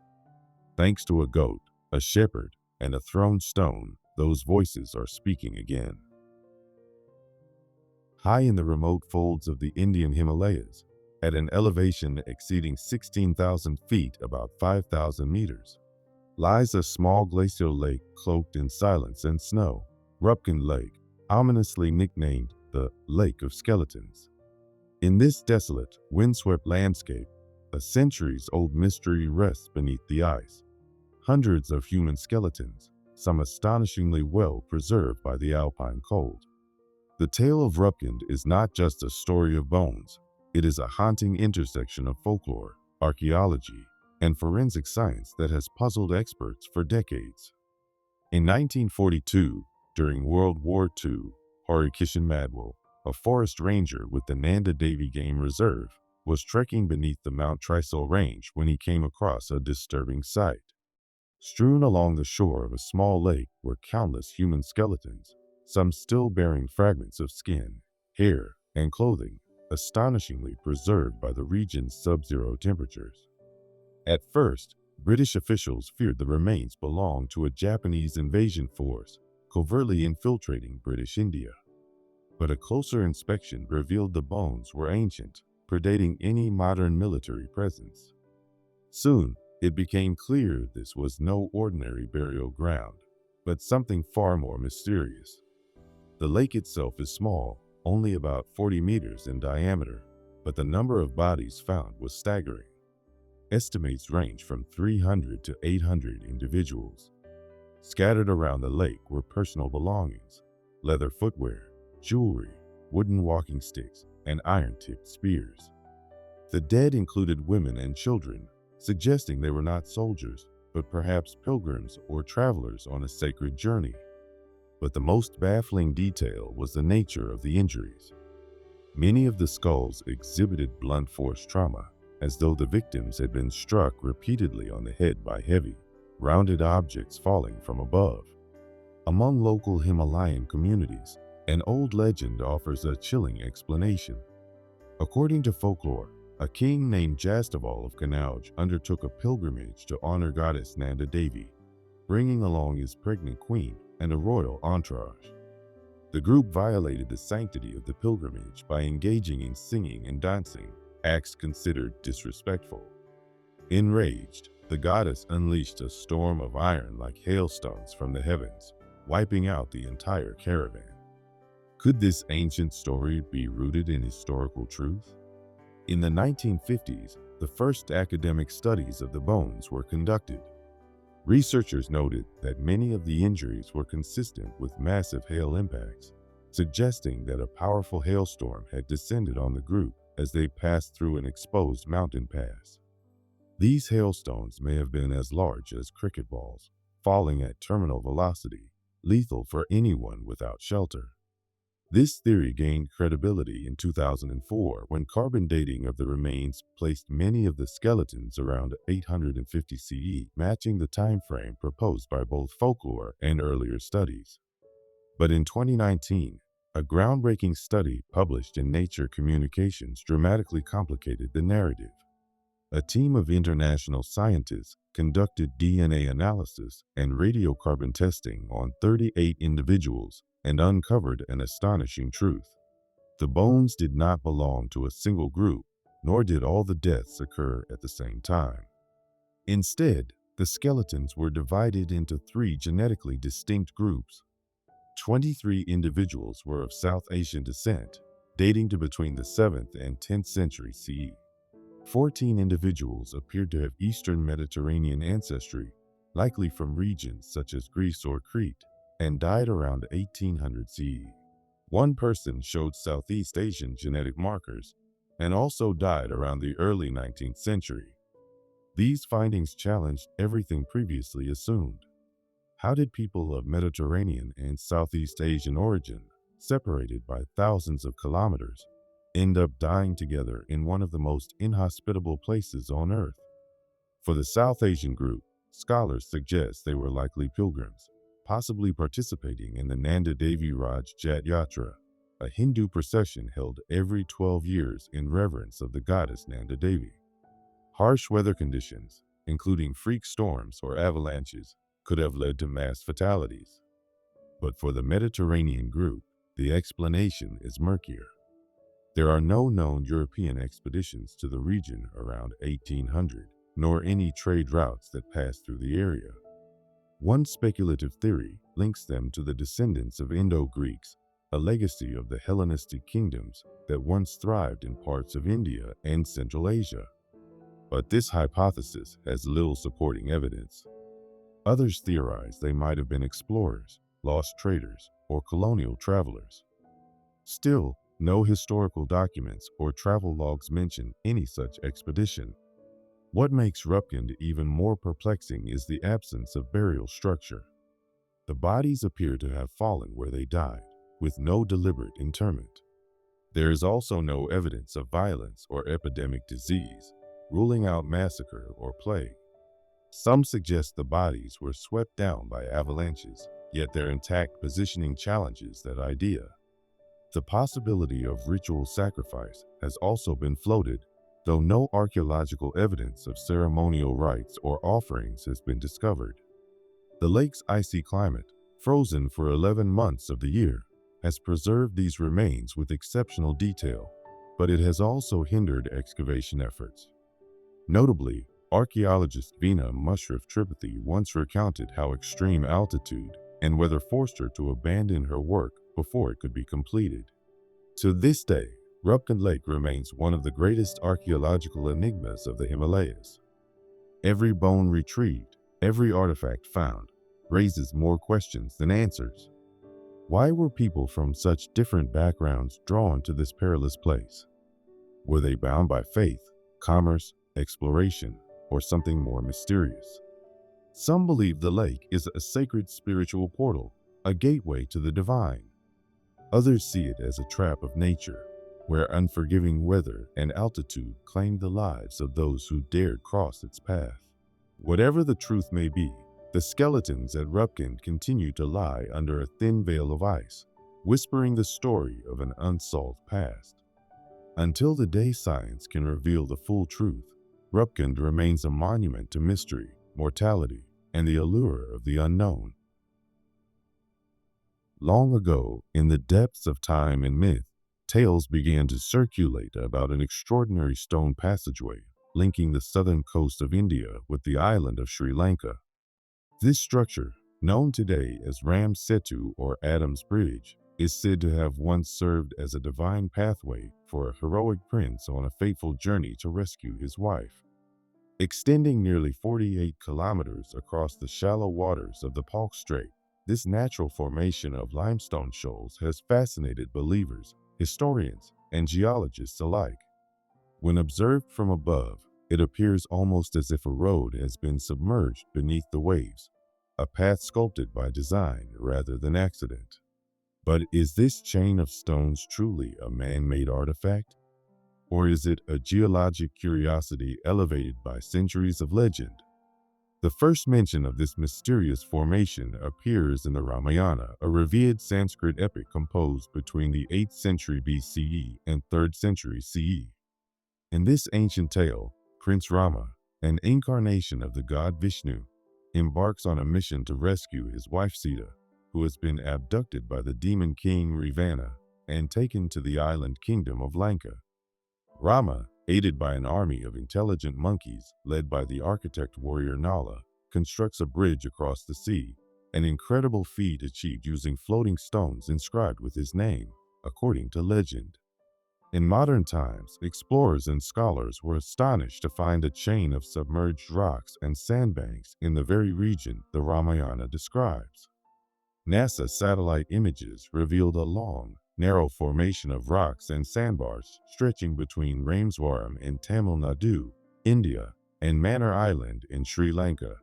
Thanks to a goat, a shepherd, and a thrown stone, those voices are speaking again. High in the remote folds of the Indian Himalayas, at an elevation exceeding 16,000 feet, about 5,000 meters, lies a small glacial lake cloaked in silence and snow, Roopkund Lake, ominously nicknamed the Lake of Skeletons. In this desolate, windswept landscape, a centuries-old mystery rests beneath the ice. Hundreds of human skeletons, some astonishingly well preserved by the alpine cold. The tale of Roopkund is not just a story of bones. It is a haunting intersection of folklore, archaeology, and forensic science that has puzzled experts for decades. In 1942, during World War II, Hari Kishan Madwell, a forest ranger with the Nanda Devi Game Reserve, was trekking beneath the Mount Trysil Range when he came across a disturbing sight. Strewn along the shore of a small lake were countless human skeletons, some still bearing fragments of skin, hair, and clothing, astonishingly preserved by the region's sub-zero temperatures. At first, British officials feared the remains belonged to a Japanese invasion force, covertly infiltrating British India. But a closer inspection revealed the bones were ancient, predating any modern military presence. Soon, it became clear this was no ordinary burial ground, but something far more mysterious. The lake itself is small, only about 40 meters in diameter, but the number of bodies found was staggering. Estimates range from 300 to 800 individuals. Scattered around the lake were personal belongings, leather footwear, jewelry, wooden walking sticks, and iron-tipped spears. The dead included women and children, suggesting they were not soldiers, but perhaps pilgrims or travelers on a sacred journey. But the most baffling detail was the nature of the injuries. Many of the skulls exhibited blunt force trauma, as though the victims had been struck repeatedly on the head by heavy, rounded objects falling from above. Among local Himalayan communities, an old legend offers a chilling explanation. According to folklore, a king named Jastaval of Kannauj undertook a pilgrimage to honor goddess Nanda Devi, bringing along his pregnant queen and a royal entourage. The group violated the sanctity of the pilgrimage by engaging in singing and dancing, acts considered disrespectful. Enraged, the goddess unleashed a storm of iron like hailstones from the heavens, wiping out the entire caravan. Could this ancient story be rooted in historical truth? In the 1950s, the first academic studies of the bones were conducted. Researchers noted that many of the injuries were consistent with massive hail impacts, suggesting that a powerful hailstorm had descended on the group as they passed through an exposed mountain pass. These hailstones may have been as large as cricket balls, falling at terminal velocity, lethal for anyone without shelter. This theory gained credibility in 2004 when carbon dating of the remains placed many of the skeletons around 850 CE, matching the time frame proposed by both folklore and earlier studies. But in 2019, a groundbreaking study published in Nature Communications dramatically complicated the narrative. A team of international scientists conducted DNA analysis and radiocarbon testing on 38 individuals and uncovered an astonishing truth. The bones did not belong to a single group, nor did all the deaths occur at the same time. Instead, the skeletons were divided into three genetically distinct groups. 23 individuals were of South Asian descent, dating to between the 7th and 10th century CE. 14 individuals appeared to have Eastern Mediterranean ancestry, likely from regions such as Greece or Crete, and died around 1800 CE. One person showed Southeast Asian genetic markers and also died around the early 19th century. These findings challenged everything previously assumed. How did people of Mediterranean and Southeast Asian origin, separated by thousands of kilometers, end up dying together in one of the most inhospitable places on Earth? For the South Asian group, scholars suggest they were likely pilgrims, possibly participating in the Nanda Devi Raj Jat Yatra, a Hindu procession held every 12 years in reverence of the goddess Nanda Devi. Harsh weather conditions, including freak storms or avalanches, could have led to mass fatalities. But for the Mediterranean group, the explanation is murkier. There are no known European expeditions to the region around 1800, nor any trade routes that pass through the area. One speculative theory links them to the descendants of Indo-Greeks, a legacy of the Hellenistic kingdoms that once thrived in parts of India and Central Asia. But this hypothesis has little supporting evidence. Others theorize they might have been explorers, lost traders, or colonial travelers. Still, no historical documents or travel logs mention any such expedition. What makes Roopkund even more perplexing is the absence of burial structure. The bodies appear to have fallen where they died, with no deliberate interment. There is also no evidence of violence or epidemic disease, ruling out massacre or plague. Some suggest the bodies were swept down by avalanches, yet their intact positioning challenges that idea. The possibility of ritual sacrifice has also been floated, though no archaeological evidence of ceremonial rites or offerings has been discovered. The lake's icy climate, frozen for 11 months of the year, has preserved these remains with exceptional detail, but it has also hindered excavation efforts. Notably, archaeologist Veena Mushrif Tripathi once recounted how extreme altitude and weather forced her to abandon her work before it could be completed. To this day, Roopkund Lake remains one of the greatest archaeological enigmas of the Himalayas. Every bone retrieved, every artifact found, raises more questions than answers. Why were people from such different backgrounds drawn to this perilous place? Were they bound by faith, commerce, exploration, or something more mysterious? Some believe the lake is a sacred spiritual portal, a gateway to the divine. Others see it as a trap of nature, where unforgiving weather and altitude claimed the lives of those who dared cross its path. Whatever the truth may be, the skeletons at Roopkund continue to lie under a thin veil of ice, whispering the story of an unsolved past. Until the day science can reveal the full truth, Roopkund remains a monument to mystery, mortality, and the allure of the unknown. Long ago, in the depths of time and myth, tales began to circulate about an extraordinary stone passageway linking the southern coast of India with the island of Sri Lanka. This structure, known today as Ram Setu or Adam's Bridge, is said to have once served as a divine pathway for a heroic prince on a fateful journey to rescue his wife. Extending nearly 48 kilometers across the shallow waters of the Palk Strait, this natural formation of limestone shoals has fascinated believers, historians, and geologists alike. When observed from above, it appears almost as if a road has been submerged beneath the waves, a path sculpted by design rather than accident. But is this chain of stones truly a man-made artifact? Or is it a geologic curiosity elevated by centuries of legend? The first mention of this mysterious formation appears in the Ramayana, a revered Sanskrit epic composed between the 8th century BCE and 3rd century CE. In this ancient tale, Prince Rama, an incarnation of the god Vishnu, embarks on a mission to rescue his wife Sita, who has been abducted by the demon king Ravana and taken to the island kingdom of Lanka. Rama, aided by an army of intelligent monkeys led by the architect warrior Nala, constructs a bridge across the sea, an incredible feat achieved using floating stones inscribed with his name, according to legend. In modern times, explorers and scholars were astonished to find a chain of submerged rocks and sandbanks in the very region the Ramayana describes. NASA satellite images revealed a long, narrow formation of rocks and sandbars stretching between Rameswaram in Tamil Nadu, India, and Manor Island in Sri Lanka.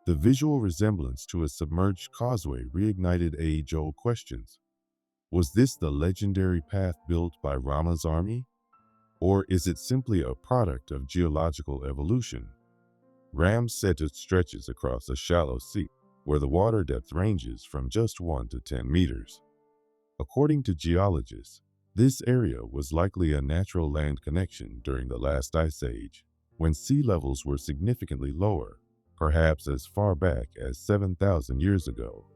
The visual resemblance to a submerged causeway reignited age-old questions. Was this the legendary path built by Rama's army? Or is it simply a product of geological evolution? Setu stretches across a shallow sea, where the water depth ranges from just 1 to 10 meters. According to geologists, this area was likely a natural land connection during the last ice age, when sea levels were significantly lower, perhaps as far back as 7,000 years ago.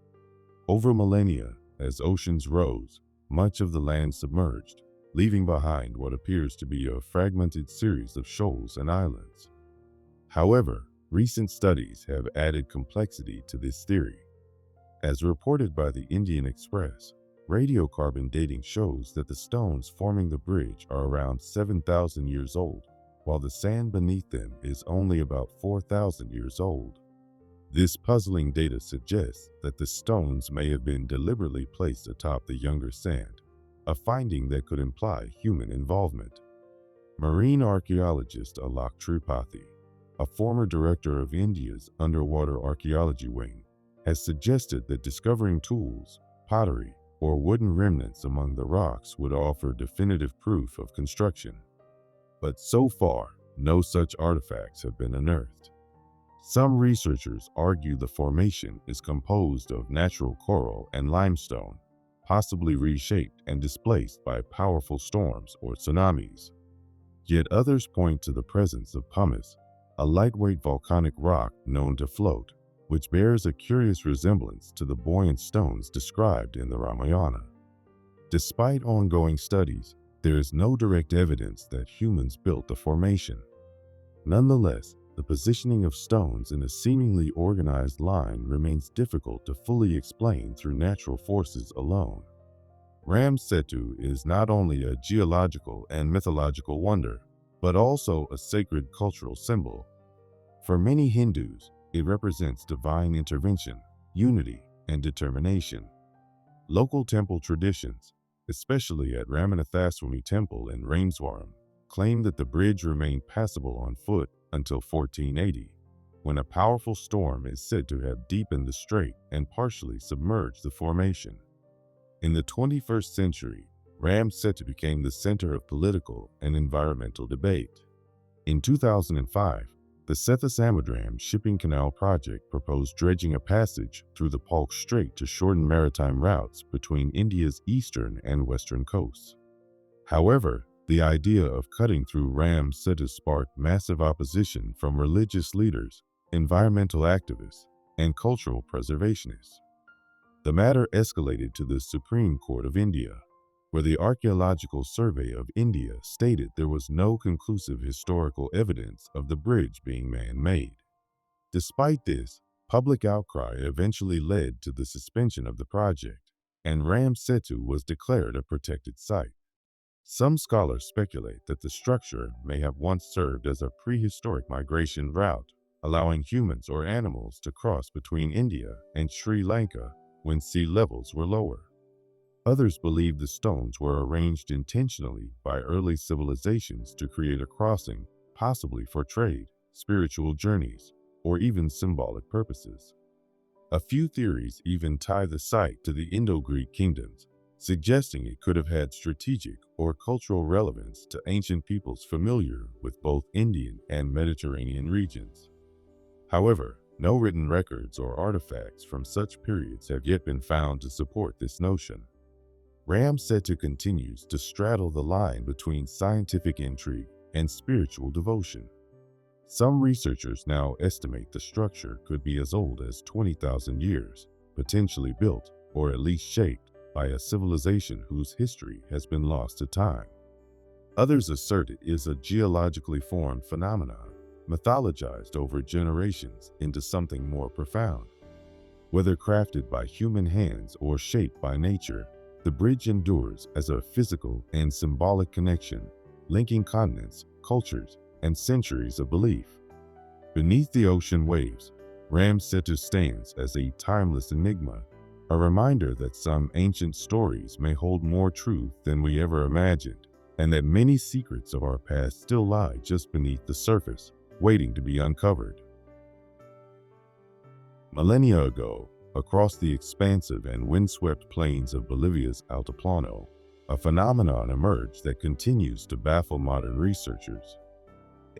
Over millennia, as oceans rose, much of the land submerged, leaving behind what appears to be a fragmented series of shoals and islands. However, recent studies have added complexity to this theory. As reported by the Indian Express, radiocarbon dating shows that the stones forming the bridge are around 7,000 years old, while the sand beneath them is only about 4,000 years old. This puzzling data suggests that the stones may have been deliberately placed atop the younger sand, a finding that could imply human involvement. Marine archaeologist Alok Tripathi, a former director of India's underwater archaeology wing, has suggested that discovering tools, pottery, or wooden remnants among the rocks would offer definitive proof of construction. But so far, no such artifacts have been unearthed. Some researchers argue the formation is composed of natural coral and limestone, possibly reshaped and displaced by powerful storms or tsunamis. Yet others point to the presence of pumice, a lightweight volcanic rock known to float, which bears a curious resemblance to the buoyant stones described in the Ramayana. Despite ongoing studies, there is no direct evidence that humans built the formation. Nonetheless, the positioning of stones in a seemingly organized line remains difficult to fully explain through natural forces alone. Setu is not only a geological and mythological wonder, but also a sacred cultural symbol. For many Hindus, it represents divine intervention, unity, and determination. Local temple traditions, especially at Ramanathaswamy Temple in Rameswaram, claim that the bridge remained passable on foot until 1480, when a powerful storm is said to have deepened the strait and partially submerged the formation. In the 21st century, Setu became the center of political and environmental debate. In 2005, the Setu Shipping Canal project proposed dredging a passage through the Palk Strait to shorten maritime routes between India's eastern and western coasts. However, the idea of cutting through Setu sparked massive opposition from religious leaders, environmental activists, and cultural preservationists. The matter escalated to the Supreme Court of India, where the Archaeological Survey of India stated there was no conclusive historical evidence of the bridge being man-made. Despite this, public outcry eventually led to the suspension of the project, and Setu was declared a protected site. Some scholars speculate that the structure may have once served as a prehistoric migration route, allowing humans or animals to cross between India and Sri Lanka when sea levels were lower. Others believe the stones were arranged intentionally by early civilizations to create a crossing, possibly for trade, spiritual journeys, or even symbolic purposes. A few theories even tie the site to the Indo-Greek kingdoms, suggesting it could have had strategic or cultural relevance to ancient peoples familiar with both Indian and Mediterranean regions. However, no written records or artifacts from such periods have yet been found to support this notion. Setu continues to straddle the line between scientific intrigue and spiritual devotion. Some researchers now estimate the structure could be as old as 20,000 years, potentially built or at least shaped by a civilization whose history has been lost to time. Others assert it is a geologically formed phenomenon, mythologized over generations into something more profound. Whether crafted by human hands or shaped by nature, the bridge endures as a physical and symbolic connection, linking continents, cultures, and centuries of belief. Beneath the ocean waves, Setu stands as a timeless enigma, a reminder that some ancient stories may hold more truth than we ever imagined, and that many secrets of our past still lie just beneath the surface, waiting to be uncovered. Millennia ago, across the expansive and windswept plains of Bolivia's Altiplano, a phenomenon emerged that continues to baffle modern researchers.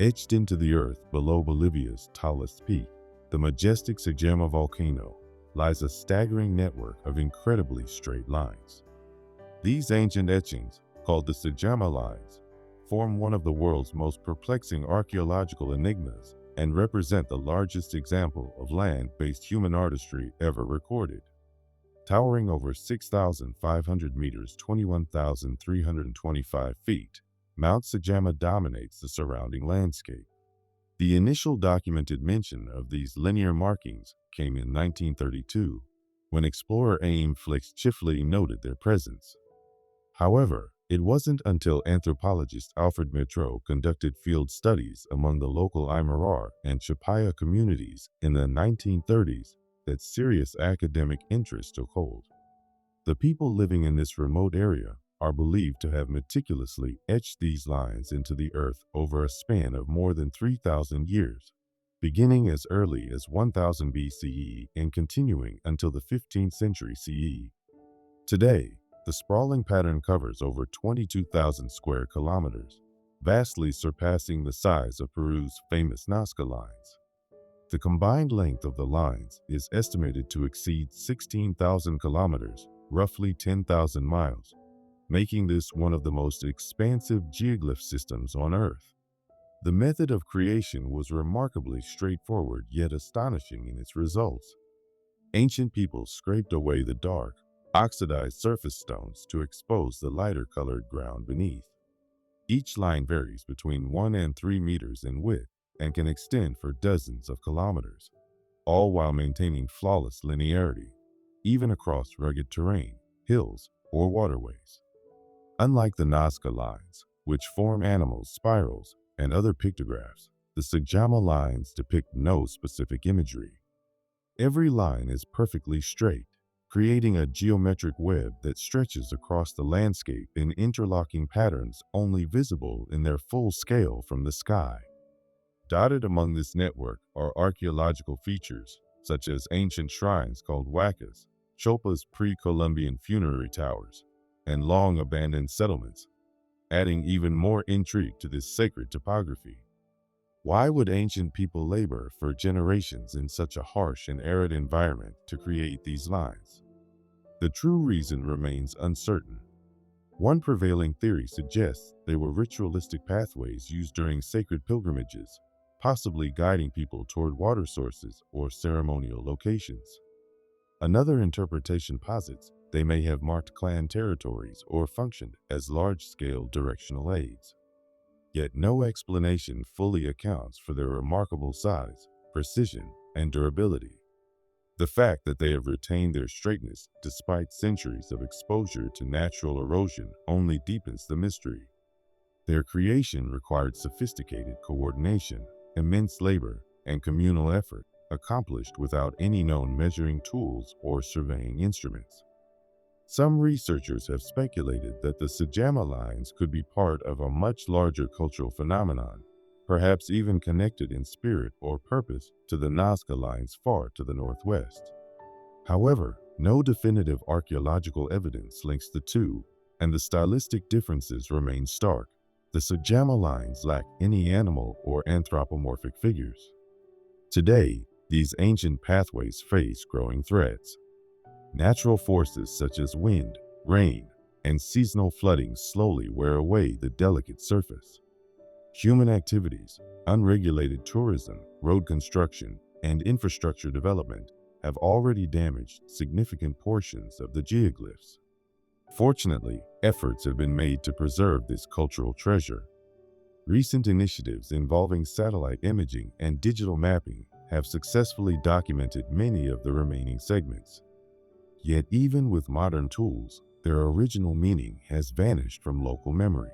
Etched into the earth below Bolivia's tallest peak, the majestic Sajama volcano, lies a staggering network of incredibly straight lines. These ancient etchings, called the Sajama lines, form one of the world's most perplexing archaeological enigmas and represent the largest example of land-based human artistry ever recorded. Towering over 6,500 meters, 21,325 feet, Mount Sajama dominates the surrounding landscape. The initial documented mention of these linear markings came in 1932, when explorer Aim Flix Chifley noted their presence. However, it wasn't until anthropologist Alfred Metro conducted field studies among the local Aymara and Chapaya communities in the 1930s that serious academic interest took hold. The people living in this remote area are believed to have meticulously etched these lines into the earth over a span of more than 3,000 years, beginning as early as 1000 BCE and continuing until the 15th century CE. Today, the sprawling pattern covers over 22,000 square kilometers, vastly surpassing the size of Peru's famous Nazca lines. The combined length of the lines is estimated to exceed 16,000 kilometers, roughly 10,000 miles, making this one of the most expansive geoglyph systems on Earth. The method of creation was remarkably straightforward yet astonishing in its results. Ancient peoples scraped away the dark, oxidized surface stones to expose the lighter-colored ground beneath. Each line varies between 1 and 3 meters in width and can extend for dozens of kilometers, all while maintaining flawless linearity, even across rugged terrain, hills, or waterways. Unlike the Nazca lines, which form animals, spirals, and other pictographs, the Sajama lines depict no specific imagery. Every line is perfectly straight, creating a geometric web that stretches across the landscape in interlocking patterns only visible in their full scale from the sky. Dotted among this network are archaeological features, such as ancient shrines called huacas, Chopa's pre-Columbian funerary towers, and long-abandoned settlements, adding even more intrigue to this sacred topography. Why would ancient people labor for generations in such a harsh and arid environment to create these lines? The true reason remains uncertain. One prevailing theory suggests they were ritualistic pathways used during sacred pilgrimages, possibly guiding people toward water sources or ceremonial locations. Another interpretation posits they may have marked clan territories or functioned as large-scale directional aids. Yet no explanation fully accounts for their remarkable size, precision, and durability. The fact that they have retained their straightness despite centuries of exposure to natural erosion only deepens the mystery. Their creation required sophisticated coordination, immense labor, and communal effort, accomplished without any known measuring tools or surveying instruments. Some researchers have speculated that the Sajama lines could be part of a much larger cultural phenomenon, perhaps even connected in spirit or purpose to the Nazca lines far to the northwest. However, no definitive archaeological evidence links the two, and the stylistic differences remain stark. The Sajama lines lack any animal or anthropomorphic figures. Today, these ancient pathways face growing threats. Natural forces such as wind, rain, and seasonal flooding slowly wear away the delicate surface. Human activities, unregulated tourism, road construction, and infrastructure development have already damaged significant portions of the geoglyphs. Fortunately, efforts have been made to preserve this cultural treasure. Recent initiatives involving satellite imaging and digital mapping have successfully documented many of the remaining segments. Yet even with modern tools, their original meaning has vanished from local memory.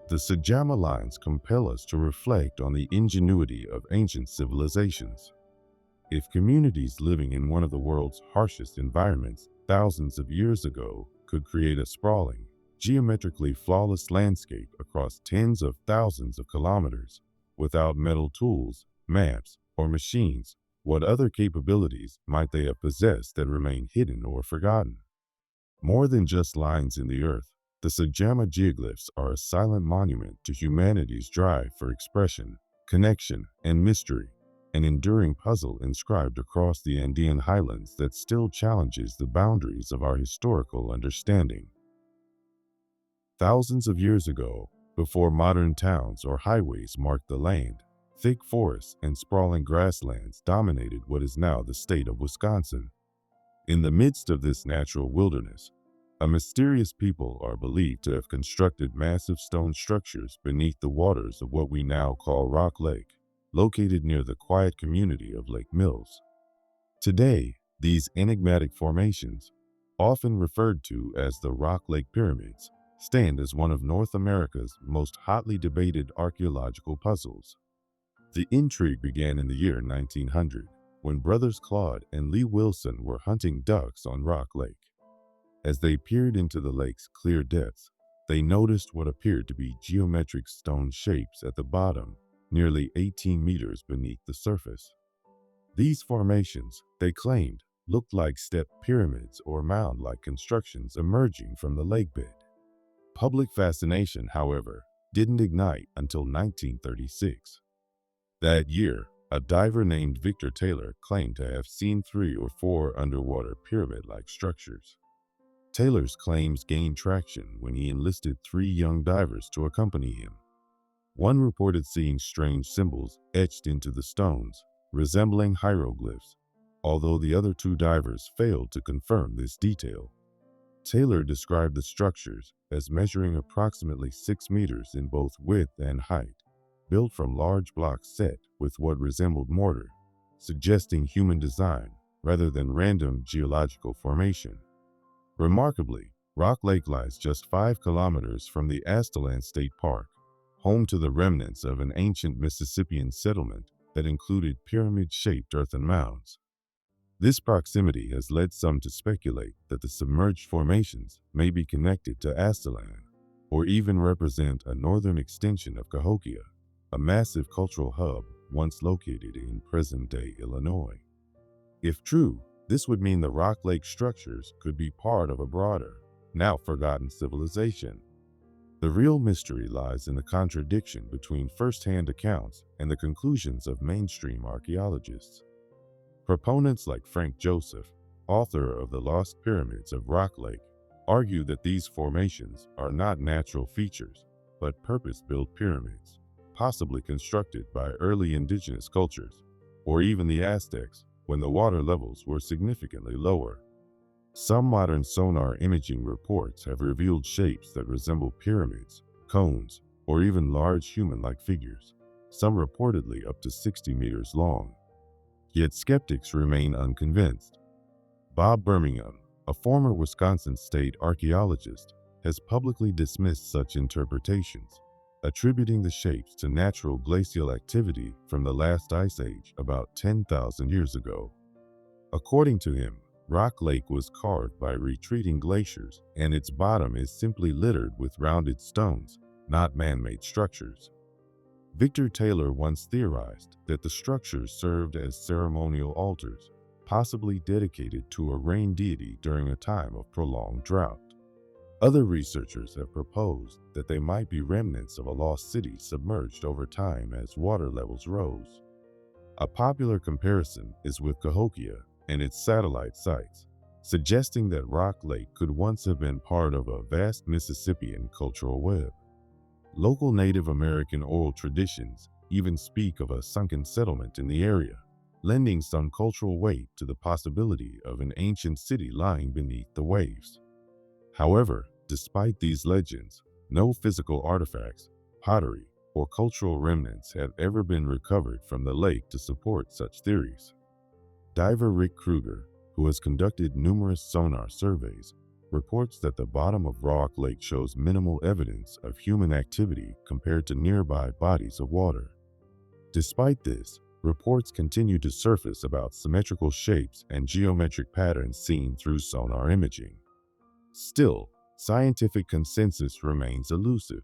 The Sajama lines compel us to reflect on the ingenuity of ancient civilizations. If communities living in one of the world's harshest environments thousands of years ago could create a sprawling, geometrically flawless landscape across tens of thousands of kilometers without metal tools, maps, or machines, what other capabilities might they have possessed that remain hidden or forgotten? More than just lines in the earth, the Sajama geoglyphs are a silent monument to humanity's drive for expression, connection, and mystery, an enduring puzzle inscribed across the Andean highlands that still challenges the boundaries of our historical understanding. Thousands of years ago, before modern towns or highways marked the land, thick forests and sprawling grasslands dominated what is now the state of Wisconsin. In the midst of this natural wilderness, a mysterious people are believed to have constructed massive stone structures beneath the waters of what we now call Rock Lake, located near the quiet community of Lake Mills. Today, these enigmatic formations, often referred to as the Rock Lake Pyramids, stand as one of North America's most hotly debated archaeological puzzles. The intrigue began in the year 1900, when brothers Claude and Lee Wilson were hunting ducks on Rock Lake. As they peered into the lake's clear depths, they noticed what appeared to be geometric stone shapes at the bottom, nearly 18 meters beneath the surface. These formations, they claimed, looked like stepped pyramids or mound-like constructions emerging from the lake bed. Public fascination, however, didn't ignite until 1936. That year, a diver named Victor Taylor claimed to have seen 3 or 4 underwater pyramid-like structures. Taylor's claims gained traction when he enlisted 3 young divers to accompany him. One reported seeing strange symbols etched into the stones, resembling hieroglyphs, although the other 2 divers failed to confirm this detail. Taylor described the structures as measuring approximately 6 meters in both width and height, built from large blocks set with what resembled mortar, suggesting human design rather than random geological formation. Remarkably, Rock Lake lies just 5 kilometers from the Aswan State Park, home to the remnants of an ancient Mississippian settlement that included pyramid-shaped earthen mounds. This proximity has led some to speculate that the submerged formations may be connected to Aswan, or even represent a northern extension of Cahokia, a massive cultural hub once located in present-day Illinois. If true, this would mean the Rock Lake structures could be part of a broader, now forgotten civilization. The real mystery lies in the contradiction between first-hand accounts and the conclusions of mainstream archaeologists. Proponents like Frank Joseph, author of The Lost Pyramids of Rock Lake, argue that these formations are not natural features, but purpose-built pyramids, possibly constructed by early indigenous cultures, or even the Aztecs, when the water levels were significantly lower. Some modern sonar imaging reports have revealed shapes that resemble pyramids, cones, or even large human-like figures, some reportedly up to 60 meters long. Yet skeptics remain unconvinced. Bob Birmingham, a former Wisconsin state archaeologist, has publicly dismissed such interpretations, attributing the shapes to natural glacial activity from the last ice age about 10,000 years ago. According to him, Rock Lake was carved by retreating glaciers, and its bottom is simply littered with rounded stones, not man-made structures. Victor Taylor once theorized that the structures served as ceremonial altars, possibly dedicated to a rain deity during a time of prolonged drought. Other researchers have proposed that they might be remnants of a lost city submerged over time as water levels rose. A popular comparison is with Cahokia and its satellite sites, suggesting that Rock Lake could once have been part of a vast Mississippian cultural web. Local Native American oral traditions even speak of a sunken settlement in the area, lending some cultural weight to the possibility of an ancient city lying beneath the waves. However, despite these legends, no physical artifacts, pottery, or cultural remnants have ever been recovered from the lake to support such theories. Diver Rick Kruger, who has conducted numerous sonar surveys, reports that the bottom of Rock Lake shows minimal evidence of human activity compared to nearby bodies of water. Despite this, reports continue to surface about symmetrical shapes and geometric patterns seen through sonar imaging. Still, scientific consensus remains elusive.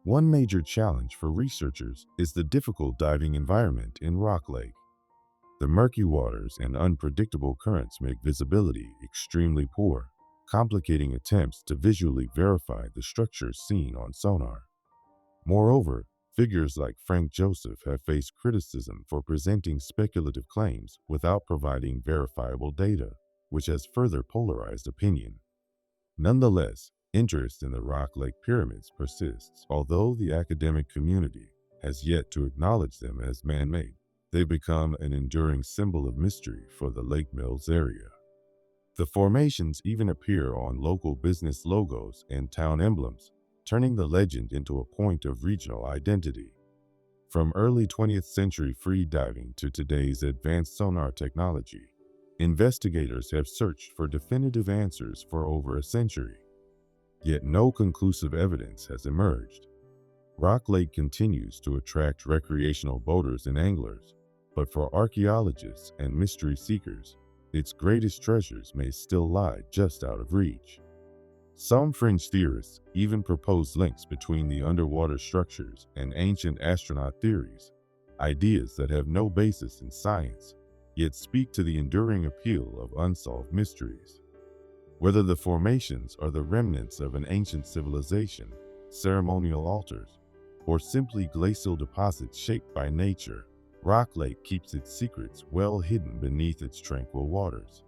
One major challenge for researchers is the difficult diving environment in Rock Lake. The murky waters and unpredictable currents make visibility extremely poor, complicating attempts to visually verify the structures seen on sonar. Moreover, figures like Frank Joseph have faced criticism for presenting speculative claims without providing verifiable data, which has further polarized opinion. Nonetheless, interest in the Rock Lake pyramids persists. Although the academic community has yet to acknowledge them as man-made, they've become an enduring symbol of mystery for the Lake Mills area. The formations even appear on local business logos and town emblems, turning the legend into a point of regional identity. From early 20th century free diving to today's advanced sonar technology, investigators have searched for definitive answers for over a century. Yet no conclusive evidence has emerged. Rock Lake continues to attract recreational boaters and anglers, but for archaeologists and mystery seekers, its greatest treasures may still lie just out of reach. Some fringe theorists even propose links between the underwater structures and ancient astronaut theories, ideas that have no basis in science, yet speak to the enduring appeal of unsolved mysteries. Whether the formations are the remnants of an ancient civilization, ceremonial altars, or simply glacial deposits shaped by nature, Rock Lake keeps its secrets well hidden beneath its tranquil waters.